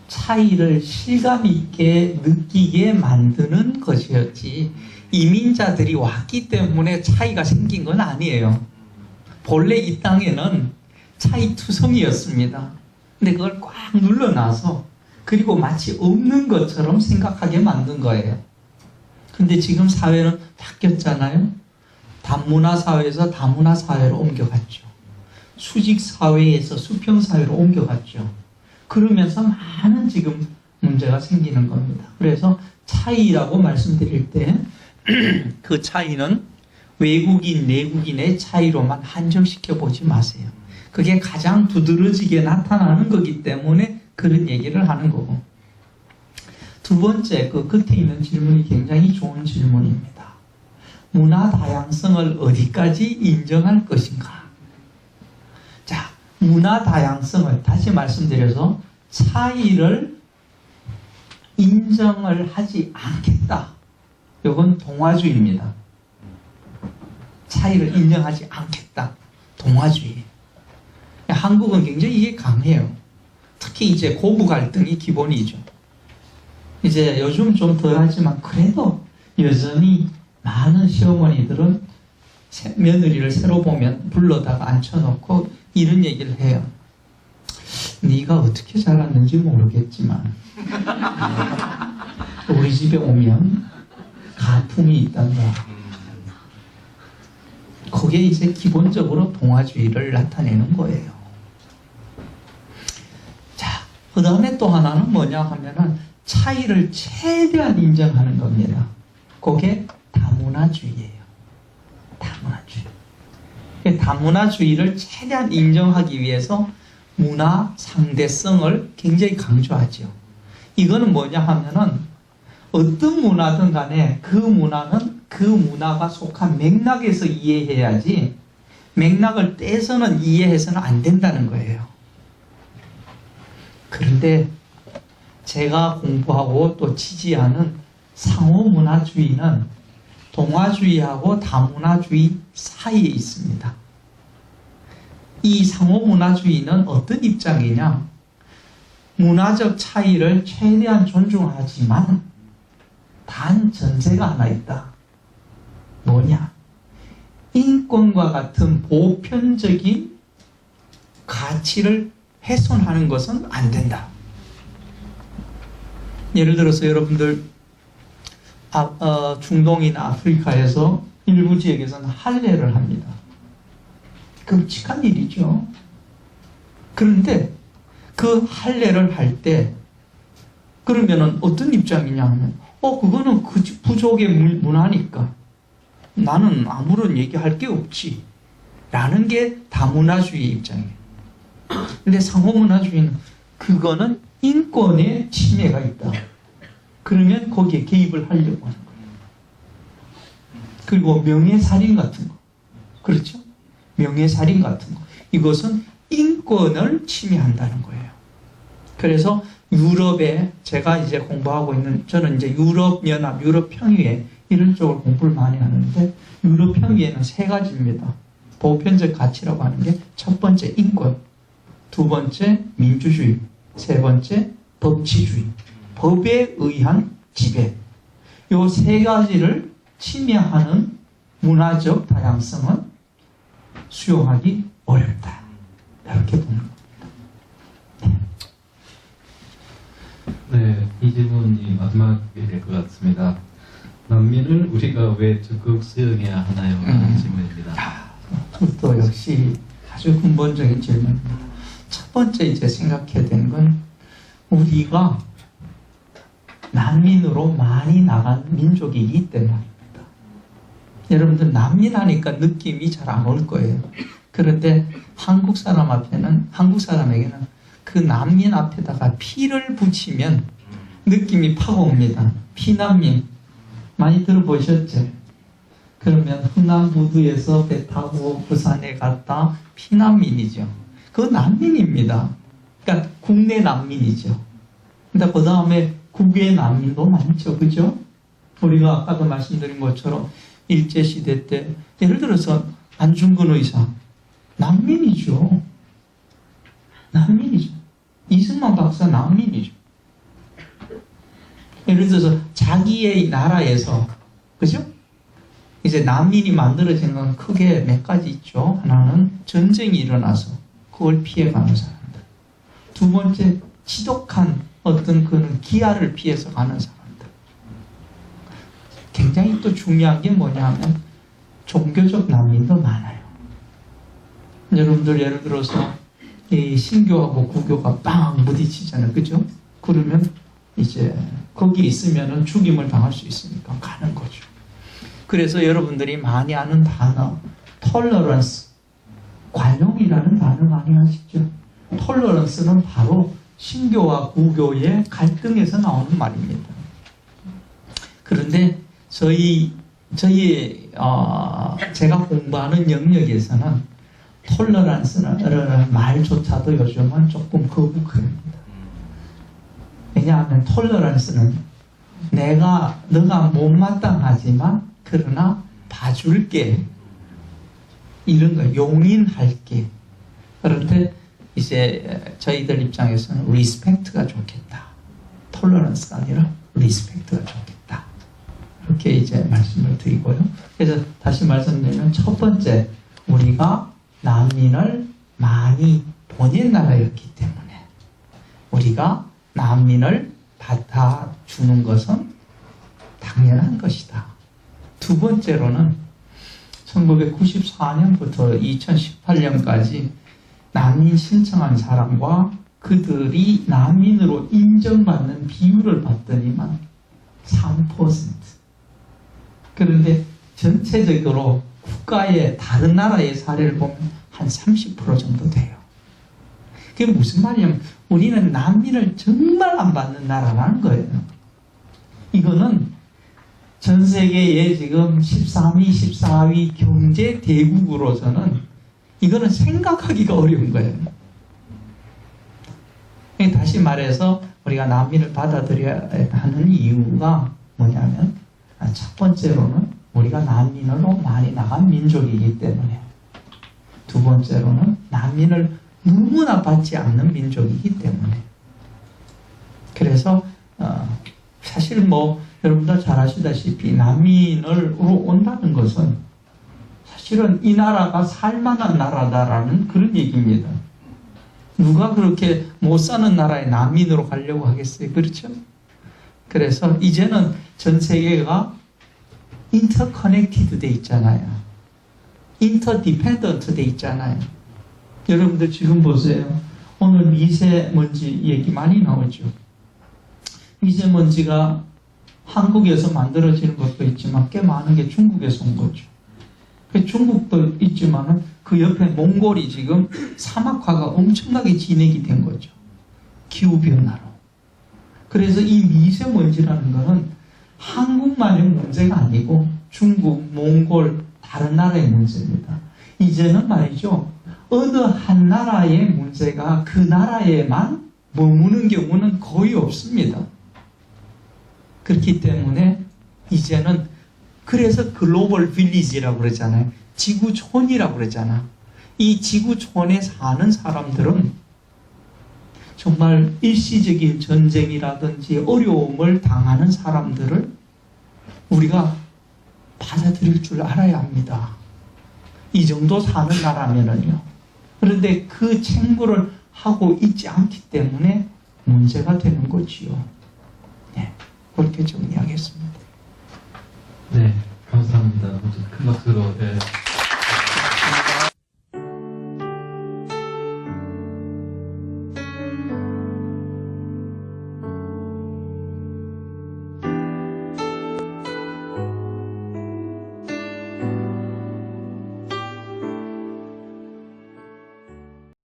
차이를 실감 있게 느끼게 만드는 것이었지, 이민자들이 왔기 때문에 차이가 생긴 건 아니에요. 본래 이 땅에는 차이투성이었습니다. 근데 그걸 꽉 눌러놔서 그리고 마치 없는 것처럼 생각하게 만든 거예요. 근데 지금 사회는 바뀌었잖아요. 다문화 사회에서 다문화 사회로 옮겨갔죠. 수직 사회에서 수평 사회로 옮겨갔죠. 그러면서 많은 지금 문제가 생기는 겁니다. 그래서 차이라고 말씀드릴 때 그 차이는 외국인, 내국인의 차이로만 한정시켜 보지 마세요. 그게 가장 두드러지게 나타나는 거기 때문에 그런 얘기를 하는 거고. 두 번째, 그 끝에 있는 질문이 굉장히 좋은 질문입니다. 문화 다양성을 어디까지 인정할 것인가? 자, 문화 다양성을 다시 말씀드려서 차이를 인정을 하지 않겠다. 이건 동화주의입니다. 차이를 인정하지 않겠다. 동화주의. 한국은 굉장히 이게 강해요. 특히 이제 고부 갈등이 기본이죠. 이제 요즘 좀 덜하지만 그래도 여전히 많은 시어머니들은 며느리를 새로 보면 불러다가 앉혀놓고 이런 얘기를 해요. 네가 어떻게 잘났는지 모르겠지만 우리 집에 오면 가풍이 있단다. 그게 이제 기본적으로 동화주의를 나타내는 거예요. 자, 그 다음에 또 하나는 뭐냐 하면은 차이를 최대한 인정하는 겁니다. 그게 다문화주의예요. 다문화주의. 다문화주의를 최대한 인정하기 위해서 문화 상대성을 굉장히 강조하죠. 이거는 뭐냐 하면은 어떤 문화든 간에 그 문화는 그 문화가 속한 맥락에서 이해해야지 맥락을 떼서는 이해해서는 안 된다는 거예요. 그런데 제가 공부하고 또 지지하는 상호문화주의는 동화주의하고 다문화주의 사이에 있습니다. 이 상호문화주의는 어떤 입장이냐? 문화적 차이를 최대한 존중하지만 단 전제가 하나 있다. 뭐냐? 인권과 같은 보편적인 가치를 훼손하는 것은 안 된다. 예를 들어서 여러분들 중동이나 아프리카에서 일부 지역에서는 할례를 합니다. 끔찍한 일이죠. 그런데 그 할례를 할 때 그러면은 어떤 입장이냐 하면 그거는 그 부족의 문화니까 나는 아무런 얘기할 게 없지 라는 게 다문화주의 입장이에요. 근데 상호문화주의는 그거는 인권의 침해가 있다. 그러면 거기에 개입을 하려고 하는 거예요. 그리고 명예살인 같은 거. 그렇죠? 명예살인 같은 거. 이것은 인권을 침해한다는 거예요. 그래서 유럽에 제가 이제 공부하고 있는 저는 이제 유럽연합, 유럽평의회 이런 쪽으로 공부를 많이 하는데 유럽 편기에는 3가지입니다. 보편적 가치라고 하는 게 첫 번째 인권, 두 번째 민주주의, 세 번째 법치주의, 법에 의한 지배. 이 3가지를 침해하는 문화적 다양성은 수용하기 어렵다. 이렇게 보는 겁니다.
네, 이 질문이 마지막이 될 것 같습니다. 난민을 우리가 왜 적극 수용해야 하나요? 라는 질문입니다.
또 역시 아주 근본적인 질문입니다. 첫 번째 이제 생각해야 되는 건 우리가 난민으로 많이 나간 민족이기 때문입니다. 여러분들 난민하니까 느낌이 잘 안 올 거예요. 그런데 한국 사람에게는 그 난민 앞에다가 피를 붙이면 느낌이 파고 옵니다. 피난민 많이 들어보셨죠? 그러면 흥남부두에서 배 타고 부산에 갔다 피난민이죠. 그거 난민입니다. 그러니까 국내 난민이죠. 근데 그 다음에 국외 난민도 많죠. 그죠? 우리가 아까도 말씀드린 것처럼 일제시대 때 예를 들어서 안중근 의사 난민이죠. 난민이죠. 이승만 박사 난민이죠. 예를 들어서 자기의 나라에서 그죠? 이제 난민이 만들어진 건 크게 몇 가지 있죠. 하나는 전쟁이 일어나서 그걸 피해가는 사람들. 두 번째 지독한 어떤 그런 기아를 피해서 가는 사람들. 굉장히 또 중요한 게 뭐냐면 종교적 난민도 많아요. 여러분들 예를 들어서 이 신교하고 구교가 빵 부딪히잖아요. 그죠? 그러면 이제 거기 있으면은 죽임을 당할 수 있으니까 가는 거죠. 그래서 여러분들이 많이 아는 단어 톨러런스, 관용이라는 단어 많이 아시죠? 톨러런스는 바로 신교와 구교의 갈등에서 나오는 말입니다. 그런데 제가 공부하는 영역에서는 톨러런스라는 말조차도 요즘은 조금 거북합니다. 왜냐하면 톨러런스는 너가 못마땅하지만 그러나 봐줄게, 이런 거 용인할게. 그런데 이제 저희들 입장에서는 리스펙트가 좋겠다. 톨러런스가 아니라 리스펙트가 좋겠다. 이렇게 이제 말씀을 드리고요. 그래서 다시 말씀드리면 첫 번째, 우리가 난민을 많이 보낸 나라였기 때문에 우리가 난민을 받아주는 것은 당연한 것이다. 두 번째로는 1994년부터 2018년까지 난민 신청한 사람과 그들이 난민으로 인정받는 비율을 봤더니만 3%. 그런데 전체적으로 국가의 다른 나라의 사례를 보면 한 30% 정도 돼요. 그게 무슨 말이냐면 우리는 난민을 정말 안 받는 나라라는 거예요. 이거는 전 세계에 지금 13위, 14위 경제 대국으로서는 이거는 생각하기가 어려운 거예요. 다시 말해서 우리가 난민을 받아들여야 하는 이유가 뭐냐면 첫 번째로는 우리가 난민으로 많이 나간 민족이기 때문에, 두 번째로는 난민을 너무나 받지 않는 민족이기 때문에. 그래서 사실 여러분들 잘 아시다시피 난민으로 온다는 것은 사실은 이 나라가 살만한 나라다라는 그런 얘기입니다. 누가 그렇게 못 사는 나라에 난민으로 가려고 하겠어요? 그렇죠? 그래서 이제는 전 세계가 인터커넥티드 돼 있잖아요. 인터디펜던트 돼 있잖아요. 여러분들 지금 보세요. 오늘 미세먼지 얘기 많이 나오죠. 미세먼지가 한국에서 만들어지는 것도 있지만 꽤 많은 게 중국에서 온 거죠. 중국도 있지만 그 옆에 몽골이 지금 사막화가 엄청나게 진행이 된 거죠. 기후변화로. 그래서 이 미세먼지라는 거는 한국만의 문제가 아니고 중국, 몽골, 다른 나라의 문제입니다. 이제는 말이죠. 어느 한 나라의 문제가 그 나라에만 머무는 경우는 거의 없습니다. 그렇기 때문에 이제는 그래서 글로벌 빌리지라고 그러잖아요. 지구촌이라고 그러잖아. 이 지구촌에 사는 사람들은 정말 일시적인 전쟁이라든지 어려움을 당하는 사람들을 우리가 받아들일 줄 알아야 합니다. 이 정도 사는 나라면은요. 그런데 그 책무를 하고 있지 않기 때문에 문제가 되는 거지요. 네, 그렇게 정리하겠습니다.
네, 감사합니다. 모두 큰 박수로. 네.